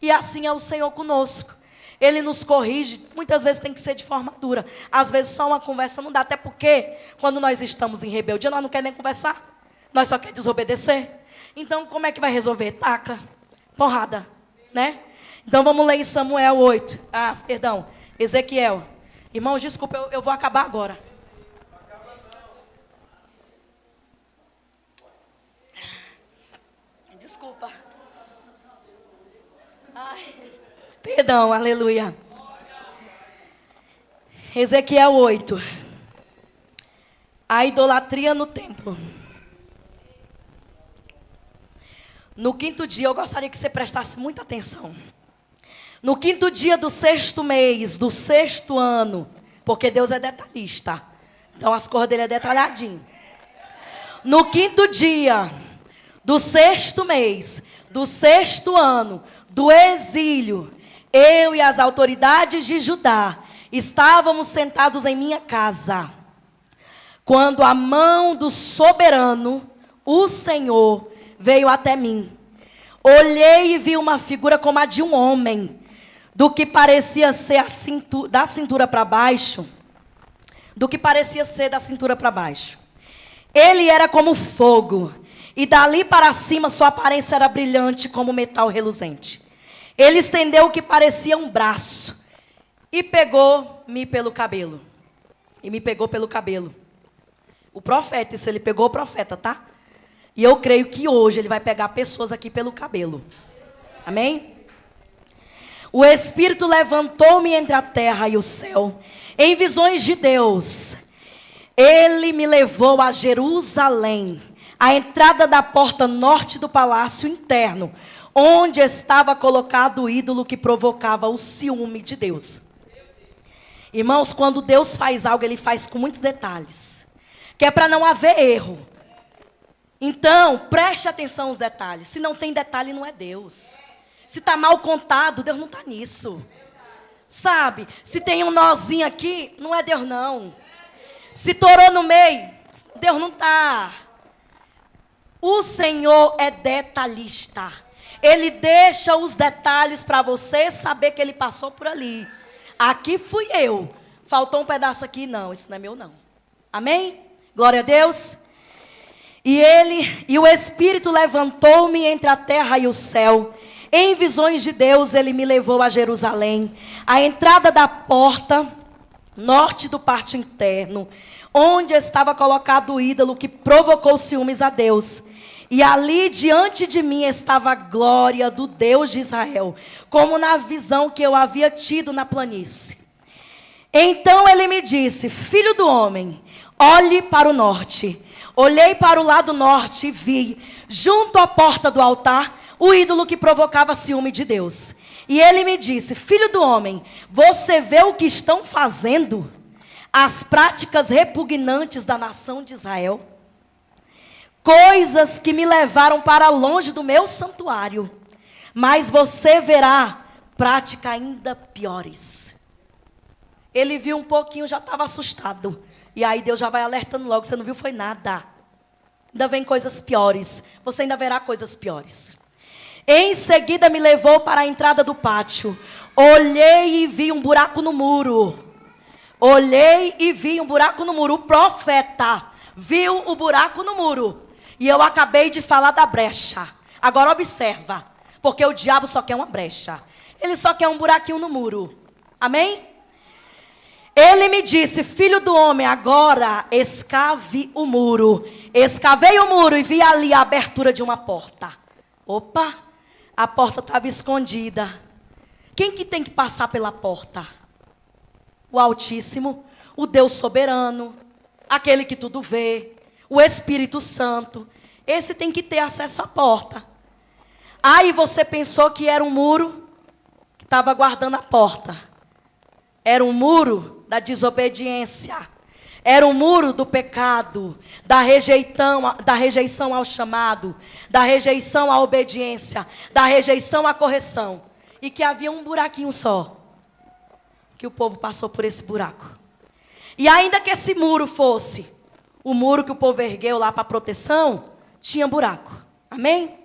E assim é o Senhor conosco. Ele nos corrige, muitas vezes tem que ser de forma dura. Às vezes só uma conversa não dá, até porque quando nós estamos em rebeldia, nós não queremos nem conversar. Nós só queremos desobedecer. Então, como é que vai resolver? Taca, porrada, né? Então, vamos ler em Samuel 8. Ezequiel. Irmãos, desculpa, eu vou acabar agora. Desculpa. Ai, perdão, aleluia. Ezequiel 8. A idolatria no templo. No quinto dia, eu gostaria que você prestasse muita atenção. No quinto dia do 6º mês, do 6º ano, porque Deus é detalhista. Então as cores dele é detalhadinho. No quinto dia do 6º mês, do 6º ano, do exílio, eu e as autoridades de Judá estávamos sentados em minha casa, quando a mão do soberano, o Senhor, veio até mim. Olhei e vi uma figura como a de um homem, do que parecia ser da cintura para baixo, Ele era como fogo, e dali para cima sua aparência era brilhante como metal reluzente. Ele estendeu o que parecia um braço, e pegou-me pelo cabelo. O profeta, isso ele pegou o profeta, tá? E eu creio que hoje ele vai pegar pessoas aqui pelo cabelo. Amém? O Espírito levantou-me entre a terra e o céu, em visões de Deus. Ele me levou a Jerusalém, à entrada da porta norte do palácio interno, onde estava colocado o ídolo que provocava o ciúme de Deus. Irmãos, quando Deus faz algo, Ele faz com muitos detalhes, que é para não haver erro. Então, preste atenção aos detalhes. Se não tem detalhe, não é Deus. Se está mal contado, Deus não está nisso. Sabe? Se tem um nozinho aqui, não é Deus não. Se torou no meio, Deus não está. O Senhor é detalhista. Ele deixa os detalhes para você saber que Ele passou por ali. Aqui fui eu. Faltou um pedaço aqui, não. Isso não é meu não. Amém? Glória a Deus. E o Espírito levantou-me entre a terra e o céu. Em visões de Deus, Ele me levou a Jerusalém, à entrada da porta norte do pátio interno, onde estava colocado o ídolo que provocou ciúmes a Deus. E ali diante de mim estava a glória do Deus de Israel, como na visão que eu havia tido na planície. Então Ele me disse: filho do homem, olhe para o norte. Olhei para o lado norte e vi, junto à porta do altar, o ídolo que provocava ciúme de Deus. E Ele me disse: filho do homem, você vê o que estão fazendo? As práticas repugnantes da nação de Israel. Coisas que me levaram para longe do meu santuário. Mas você verá práticas ainda piores. Ele viu um pouquinho, já estava assustado. E aí Deus já vai alertando logo: você não viu, foi nada. Ainda vem coisas piores. Você ainda verá coisas piores. Em seguida me levou para a entrada do pátio. Olhei e vi um buraco no muro. O profeta viu o buraco no muro. E eu acabei de falar da brecha. Agora observa. Porque o diabo só quer uma brecha. Ele só quer um buraquinho no muro. Amém? Ele me disse: filho do homem, agora escave o muro. Escavei o muro e vi ali a abertura de uma porta. Opa, a porta estava escondida. Quem que tem que passar pela porta? O Altíssimo, o Deus soberano, aquele que tudo vê, o Espírito Santo. Esse tem que ter acesso à porta. Aí você pensou que era um muro que estava guardando a porta. Era um muro da desobediência. Era o muro do pecado, da rejeição ao chamado, da rejeição à obediência, da rejeição à correção. E que havia um buraquinho só, que o povo passou por esse buraco. E ainda que esse muro fosse o muro que o povo ergueu lá para proteção, tinha buraco. Amém?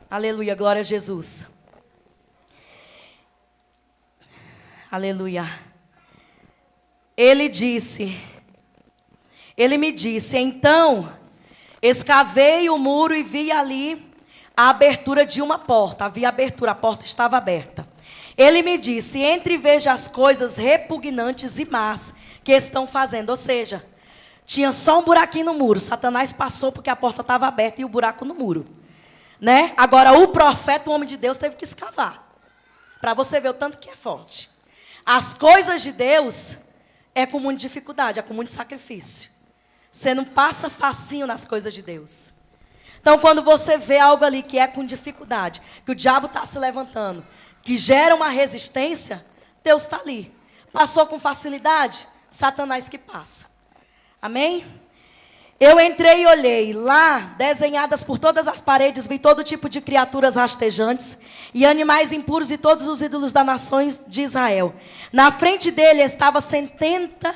Aleluia, glória a Jesus. Aleluia. Ele me disse, então, escavei o muro e vi ali a abertura de uma porta. Havia abertura, a porta estava aberta. Ele me disse, entre e veja as coisas repugnantes e más que estão fazendo. Ou seja, tinha só um buraquinho no muro. Satanás passou porque a porta estava aberta e o buraco no muro. Né? Agora, o profeta, o homem de Deus, teve que escavar. Para você ver o tanto que é forte. As coisas de Deus é com muita dificuldade, é com muito sacrifício. Você não passa facinho nas coisas de Deus. Então, quando você vê algo ali que é com dificuldade, que o diabo está se levantando, que gera uma resistência, Deus está ali. Passou com facilidade, Satanás que passa. Amém? Eu entrei e olhei, lá, desenhadas por todas as paredes, vi todo tipo de criaturas rastejantes e animais impuros e todos os ídolos das nações de Israel. Na frente dele estava 70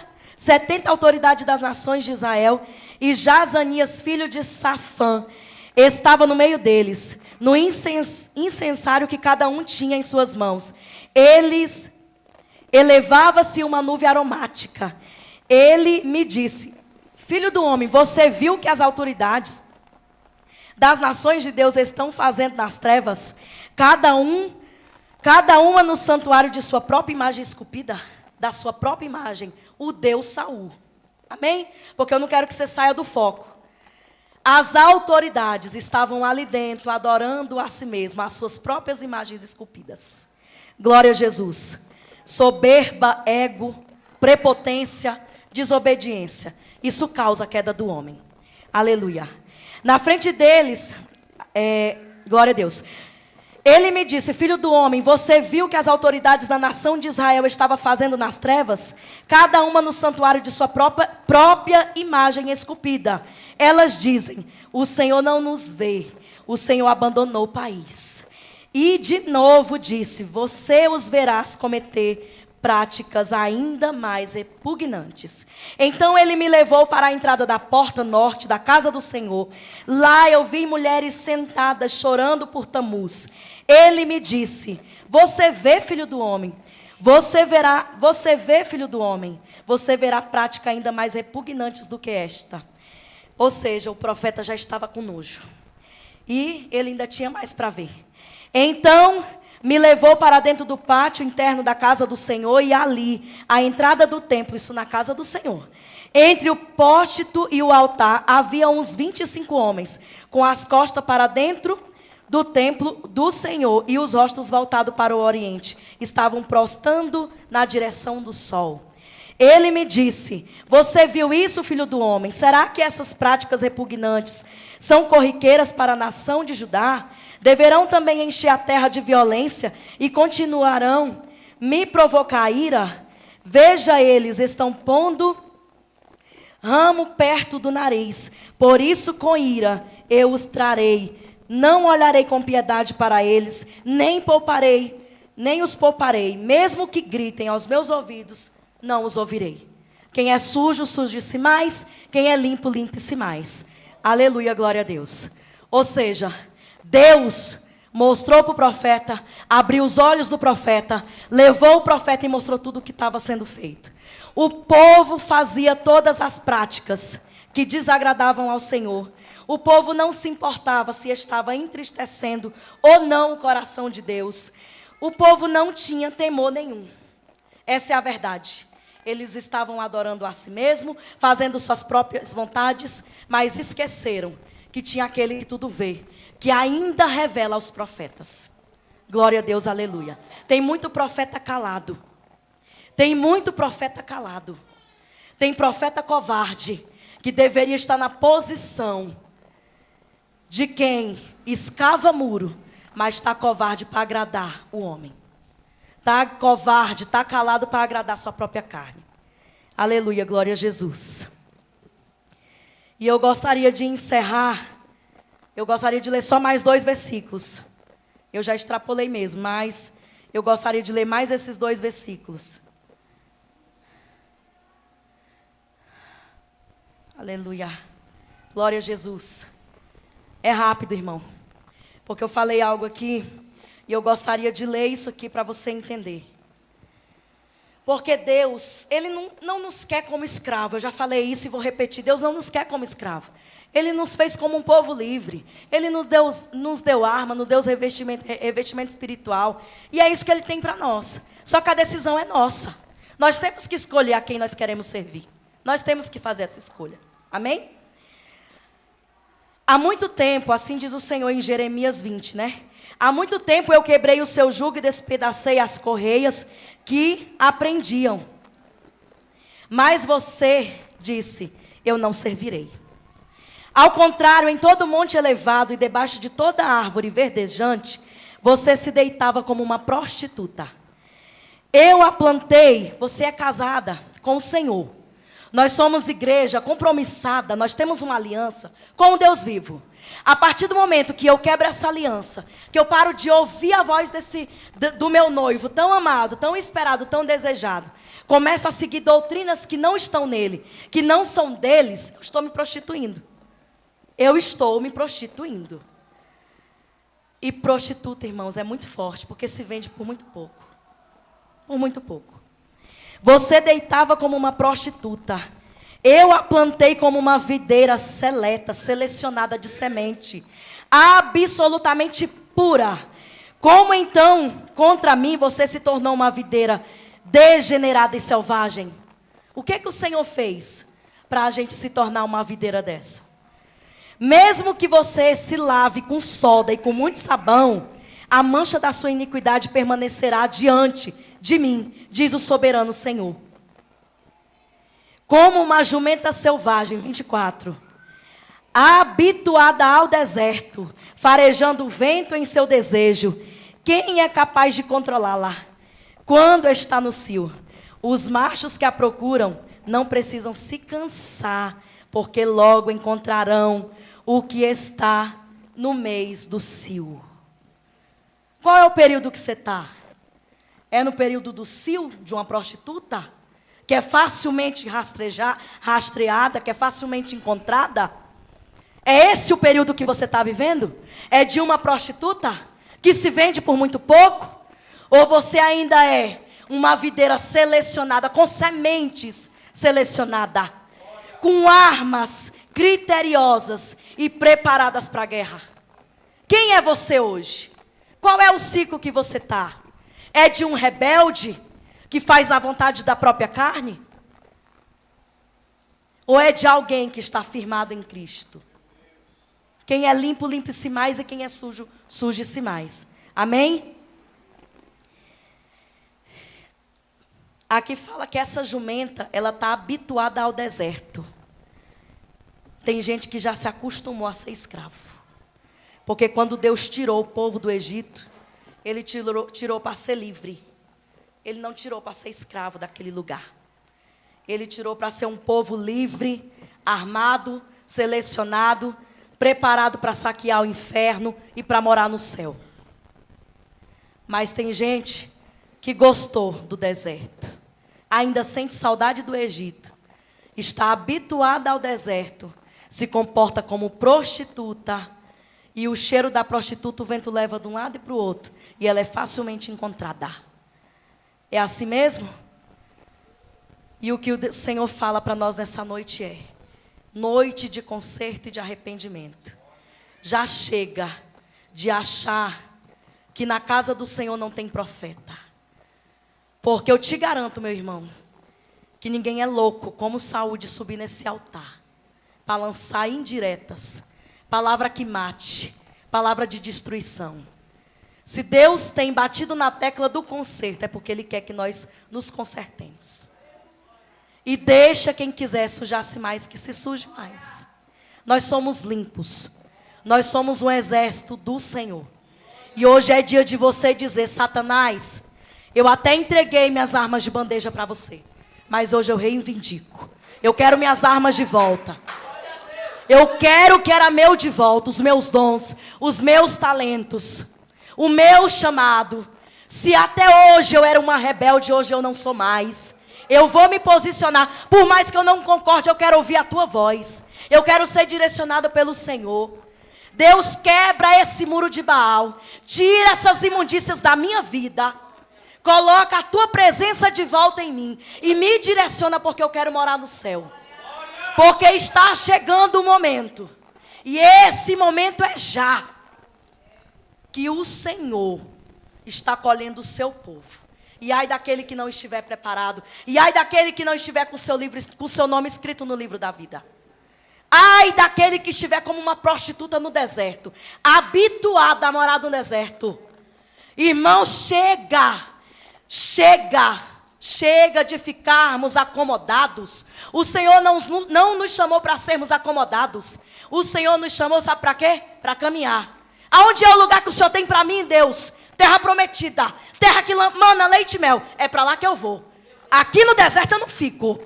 autoridades das nações de Israel, e Jazanias, filho de Safã, estava no meio deles, no incensário que cada um tinha em suas mãos. Elevava-se uma nuvem aromática. Ele me disse, filho do homem, você viu que as autoridades das nações de Deus estão fazendo nas trevas, cada uma no santuário de sua própria imagem esculpida, da sua própria imagem, o Deus Saul. Amém? Porque eu não quero que você saia do foco. As autoridades estavam ali dentro, adorando a si mesmas, as suas próprias imagens esculpidas. Glória a Jesus. Soberba, ego, prepotência, desobediência. Isso causa a queda do homem. Aleluia. Na frente deles, glória a Deus. Ele me disse, filho do homem, você viu que as autoridades da nação de Israel estavam fazendo nas trevas? Cada uma no santuário de sua própria imagem esculpida. Elas dizem, o Senhor não nos vê, o Senhor abandonou o país. E de novo disse, você os verás cometer práticas ainda mais repugnantes. Então ele me levou para a entrada da porta norte da casa do Senhor. Lá eu vi mulheres sentadas chorando por Tamuz. Ele me disse, você vê, filho do homem? Você vê, filho do homem? Você verá práticas ainda mais repugnantes do que esta. Ou seja, o profeta já estava com nojo. E ele ainda tinha mais para ver. Então me levou para dentro do pátio interno da casa do Senhor, e ali, à entrada do templo, isso na casa do Senhor, entre o pórtico e o altar, havia uns 25 homens, com as costas para dentro do templo do Senhor, e os rostos voltados para o oriente. Estavam prostrando na direção do sol. Ele me disse, você viu isso, filho do homem? Será que essas práticas repugnantes são corriqueiras para a nação de Judá? Deverão também encher a terra de violência e continuarão me provocar ira? Veja, eles estão pondo ramo perto do nariz. Por isso, com ira, eu os trarei. Não olharei com piedade para eles, nem os pouparei. Mesmo que gritem aos meus ouvidos, não os ouvirei. Quem é sujo, suje-se mais. Quem é limpo, limpe-se mais. Aleluia, glória a Deus. Ou seja, Deus mostrou para o profeta, abriu os olhos do profeta, levou o profeta e mostrou tudo o que estava sendo feito. O povo fazia todas as práticas que desagradavam ao Senhor. O povo não se importava se estava entristecendo ou não o coração de Deus. O povo não tinha temor nenhum. Essa é a verdade. Eles estavam adorando a si mesmo, fazendo suas próprias vontades, mas esqueceram que tinha aquele que tudo vê, que ainda revela aos profetas. Glória a Deus, aleluia. Tem muito profeta calado. Tem muito profeta calado. Tem profeta covarde, que deveria estar na posição de quem escava muro, mas está covarde para agradar o homem. Está covarde, está calado para agradar sua própria carne. Aleluia, glória a Jesus. E eu gostaria de encerrar, eu gostaria de ler só mais 2 versículos. Eu já extrapolei mesmo, mas eu gostaria de ler mais esses 2 versículos. Aleluia. Glória a Jesus. É rápido, irmão. Porque eu falei algo aqui e eu gostaria de ler isso aqui para você entender. Porque Deus, Ele não nos quer como escravo. Eu já falei isso e vou repetir. Deus não nos quer como escravo. Ele nos fez como um povo livre. Ele nos deu arma, nos deu revestimento espiritual. E é isso que Ele tem para nós. Só que a decisão é nossa. Nós temos que escolher a quem nós queremos servir. Nós temos que fazer essa escolha. Amém? Há muito tempo, assim diz o Senhor em Jeremias 20, né? Há muito tempo eu quebrei o seu jugo e despedacei as correias que aprendiam. Mas você disse, eu não servirei. Ao contrário, em todo monte elevado e debaixo de toda árvore verdejante, você se deitava como uma prostituta. Eu a plantei, você é casada com o Senhor. Nós somos igreja compromissada, nós temos uma aliança com o Deus vivo. A partir do momento que eu quebro essa aliança, que eu paro de ouvir a voz do meu noivo, tão amado, tão esperado, tão desejado, começo a seguir doutrinas que não estão nele, que não são deles, eu estou me prostituindo. Eu estou me prostituindo. E prostituta, irmãos, é muito forte, porque se vende por muito pouco. Por muito pouco. Você deitava como uma prostituta. Eu a plantei como uma videira seleta, selecionada de semente, absolutamente pura. Como então, contra mim, você se tornou uma videira degenerada e selvagem? O que o Senhor fez para a gente se tornar uma videira dessa? Mesmo que você se lave com soda e com muito sabão, a mancha da sua iniquidade permanecerá diante de mim, diz o soberano Senhor. Como uma jumenta selvagem, 24, habituada ao deserto, farejando o vento em seu desejo, quem é capaz de controlá-la? Quando está no cio, os machos que a procuram não precisam se cansar, porque logo encontrarão o que está no mês do cio. Qual é o período que você está? É no período do cio de uma prostituta? Que é facilmente rastreada, que é facilmente encontrada? É esse o período que você está vivendo? É de uma prostituta que se vende por muito pouco? Ou você ainda é uma videira selecionada, com sementes selecionadas, com armas criteriosas e preparadas para a guerra? Quem é você hoje? Qual é o ciclo que você está? É de um rebelde que faz a vontade da própria carne? Ou é de alguém que está firmado em Cristo? Quem é limpo, limpe-se mais, e quem é sujo, suje-se mais. Amém? Aqui fala que essa jumenta, ela está habituada ao deserto. Tem gente que já se acostumou a ser escravo. Porque quando Deus tirou o povo do Egito, Ele tirou para ser livre. Ele não tirou para ser escravo daquele lugar. Ele tirou para ser um povo livre, armado, selecionado, preparado para saquear o inferno e para morar no céu. Mas tem gente que gostou do deserto. Ainda sente saudade do Egito. Está habituada ao deserto. Se comporta como prostituta. E o cheiro da prostituta o vento leva de um lado e para o outro. E ela é facilmente encontrada. É assim mesmo? E o que o Senhor fala para nós nessa noite é: noite de conserto e de arrependimento. Já chega de achar que na casa do Senhor não tem profeta. Porque eu te garanto, meu irmão, que ninguém é louco como Saúl de subir nesse altar para lançar indiretas, palavra que mate, palavra de destruição. Se Deus tem batido na tecla do conserto, é porque Ele quer que nós nos consertemos. E deixa quem quiser sujar-se mais, que se suje mais. Nós somos limpos. Nós somos um exército do Senhor. E hoje é dia de você dizer: Satanás, eu até entreguei minhas armas de bandeja para você, mas hoje eu reivindico. Eu quero minhas armas de volta. Eu quero o que era meu de volta, os meus dons, os meus talentos, o meu chamado. Se até hoje eu era uma rebelde, hoje eu não sou mais. Eu vou me posicionar. Por mais que eu não concorde, eu quero ouvir a tua voz. Eu quero ser direcionado pelo Senhor. Deus, quebra esse muro de Baal. Tira essas imundícias da minha vida. Coloca a tua presença de volta em mim. E me direciona, porque eu quero morar no céu. Porque está chegando o momento. E esse momento é já. Que o Senhor está colhendo o seu povo. E ai daquele que não estiver preparado. E ai daquele que não estiver com o seu nome escrito no livro da vida. Ai daquele que estiver como uma prostituta no deserto. Habituada a morar no deserto. Irmão, chega de ficarmos acomodados. O Senhor não nos chamou para sermos acomodados. O Senhor nos chamou, sabe para quê? Para caminhar. Aonde é o lugar que o Senhor tem para mim, Deus? Terra prometida, terra que mana leite e mel. É para lá que eu vou. Aqui no deserto eu não fico.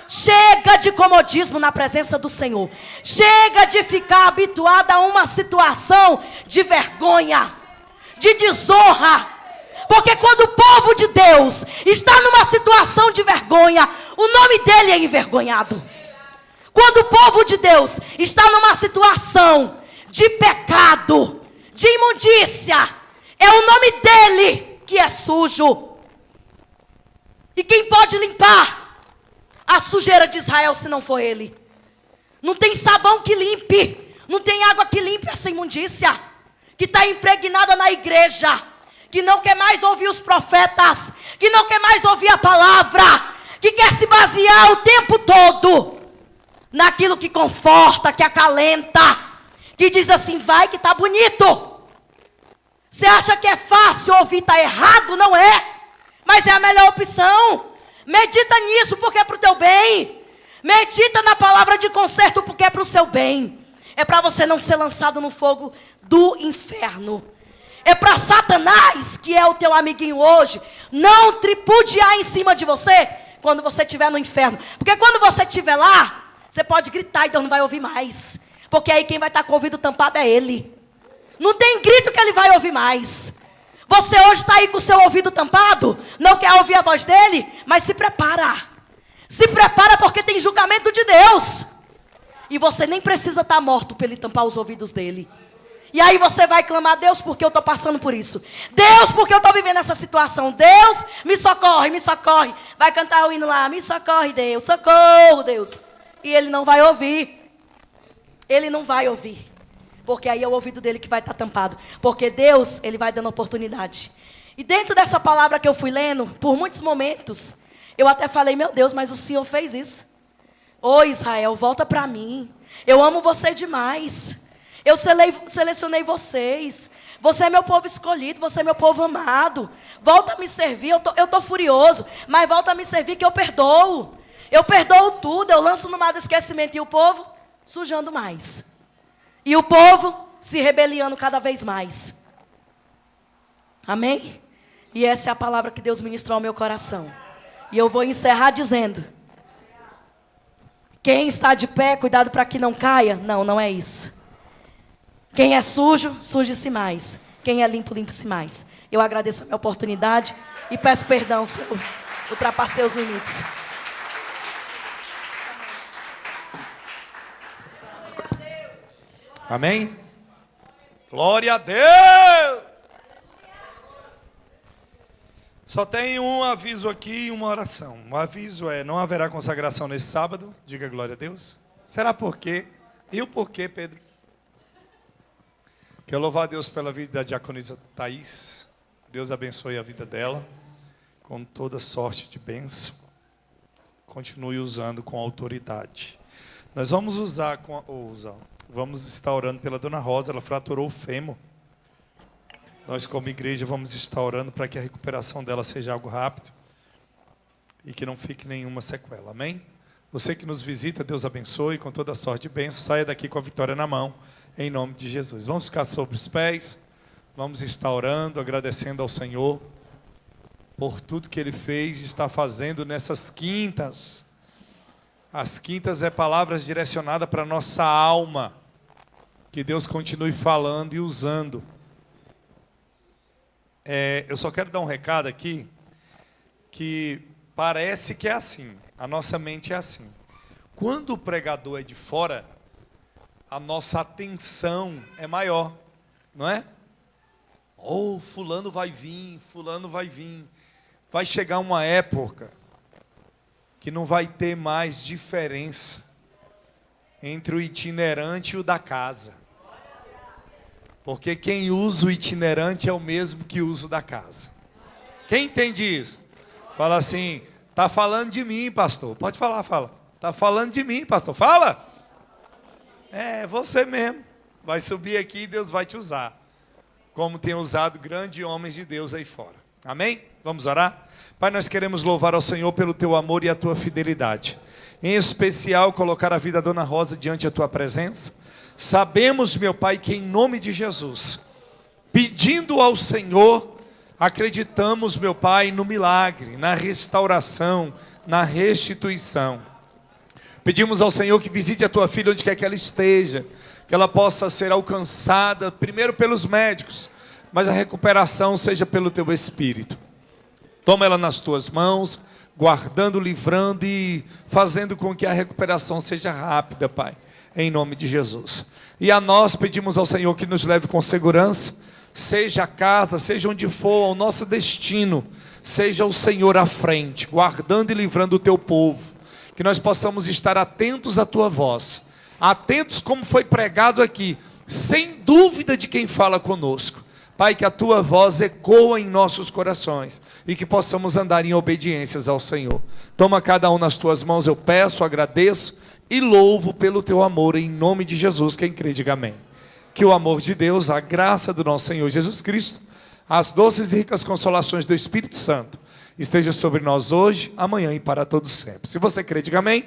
Chega de comodismo na presença do Senhor. Chega de ficar habituada a uma situação de vergonha, de desonra. Porque quando o povo de Deus está numa situação de vergonha, o nome dele é envergonhado. Quando o povo de Deus está numa situação de pecado, de imundícia, é o nome dele que é sujo. E quem pode limpar a sujeira de Israel se não for ele? Não tem sabão que limpe, não tem água que limpe essa imundícia que está impregnada na igreja, que não quer mais ouvir os profetas, que não quer mais ouvir a palavra, que quer se basear o tempo todo naquilo que conforta, que acalenta, que diz assim: vai que tá bonito. Você acha que é fácil ouvir tá errado? Não é, mas é a melhor opção. Medita nisso porque é para o teu bem. Medita na palavra de conserto porque é para o seu bem. É para você não ser lançado no fogo do inferno. É para Satanás, que é o teu amiguinho hoje, não tripudiar em cima de você quando você estiver no inferno. Porque quando você estiver lá, você pode gritar e Deus não vai ouvir mais. Porque aí quem vai estar com o ouvido tampado é ele. Não tem grito que ele vai ouvir mais. Você hoje está aí com o seu ouvido tampado, não quer ouvir a voz dele, mas se prepara. Se prepara porque tem julgamento de Deus. E você nem precisa estar morto para ele tampar os ouvidos dele. E aí você vai clamar: Deus, porque eu estou passando por isso. Deus, porque eu estou vivendo essa situação. Deus, me socorre, me socorre. Vai cantar o hino lá: me socorre, Deus, socorro, Deus. E ele não vai ouvir. Ele não vai ouvir. Porque aí é o ouvido dele que vai estar tampado. Porque Deus, ele vai dando oportunidade. E dentro dessa palavra que eu fui lendo, por muitos momentos, eu até falei: meu Deus, mas o Senhor fez isso. Ô Israel, volta para mim. Eu amo você demais. Eu selecionei vocês. Você é meu povo escolhido, você é meu povo amado. Volta a me servir, eu tô furioso. Mas volta a me servir que eu perdoo. Eu perdoo tudo, eu lanço no mar do esquecimento. E o povo sujando mais. E o povo se rebeliando cada vez mais. Amém? E essa é a palavra que Deus ministrou ao meu coração. E eu vou encerrar dizendo: quem está de pé, cuidado para que não caia. Não, não é isso. Quem é sujo, suje-se mais. Quem é limpo, limpe-se mais. Eu agradeço a minha oportunidade e peço perdão se eu ultrapassei os limites. Amém? Glória a Deus! Só tem um aviso aqui e uma oração. O aviso é: não haverá consagração nesse sábado. Diga glória a Deus. Será por quê? E o porquê, Pedro? Quero louvar a Deus pela vida da diaconisa Thaís. Deus abençoe a vida dela com toda sorte de bênção. Continue usando com autoridade. Nós vamos vamos estar orando pela Dona Rosa. Ela fraturou o fêmur. Nós, como igreja, vamos estar orando para que a recuperação dela seja algo rápido e que não fique nenhuma sequela. Amém? Você que nos visita, Deus abençoe com toda sorte de bênção. Saia daqui com a vitória na mão, em nome de Jesus. Vamos ficar sobre os pés. Vamos estar orando, agradecendo ao Senhor por tudo que Ele fez e está fazendo nessas quintas. As quintas é palavras direcionadas para a nossa alma. Que Deus continue falando e usando. Eu só quero dar um recado aqui, que parece que é assim, a nossa mente é assim. Quando o pregador é de fora, a nossa atenção é maior, não é? Oh, fulano vai vir, fulano vai vir. Vai chegar uma época que não vai ter mais diferença entre o itinerante e o da casa. Porque quem usa o itinerante é o mesmo que usa o da casa. Quem entende isso? Fala assim, tá falando de mim, pastor. Pode falar, fala. Tá falando de mim, pastor. Fala. É você mesmo. Vai subir aqui e Deus vai te usar. Como tem usado grandes homens de Deus aí fora. Amém? Vamos orar? Pai, nós queremos louvar ao Senhor pelo teu amor e a tua fidelidade. Em especial, colocar a vida da Dona Rosa diante da tua presença. Sabemos, meu Pai, que em nome de Jesus, pedindo ao Senhor, acreditamos, meu Pai, no milagre, na restauração, na restituição. Pedimos ao Senhor que visite a tua filha onde quer que ela esteja, que ela possa ser alcançada, primeiro pelos médicos, mas a recuperação seja pelo teu Espírito. Toma ela nas tuas mãos, guardando, livrando e fazendo com que a recuperação seja rápida, Pai, em nome de Jesus. E a nós pedimos ao Senhor que nos leve com segurança, seja a casa, seja onde for, ao nosso destino, seja o Senhor à frente, guardando e livrando o teu povo, que nós possamos estar atentos à tua voz, atentos como foi pregado aqui, sem dúvida de quem fala conosco. Pai, que a tua voz ecoa em nossos corações e que possamos andar em obediências ao Senhor. Toma cada um nas tuas mãos, eu peço, agradeço e louvo pelo teu amor, em nome de Jesus. Quem crê, diga amém. Que o amor de Deus, a graça do nosso Senhor Jesus Cristo, as doces e ricas consolações do Espírito Santo esteja sobre nós hoje, amanhã e para todos sempre. Se você crê, diga amém.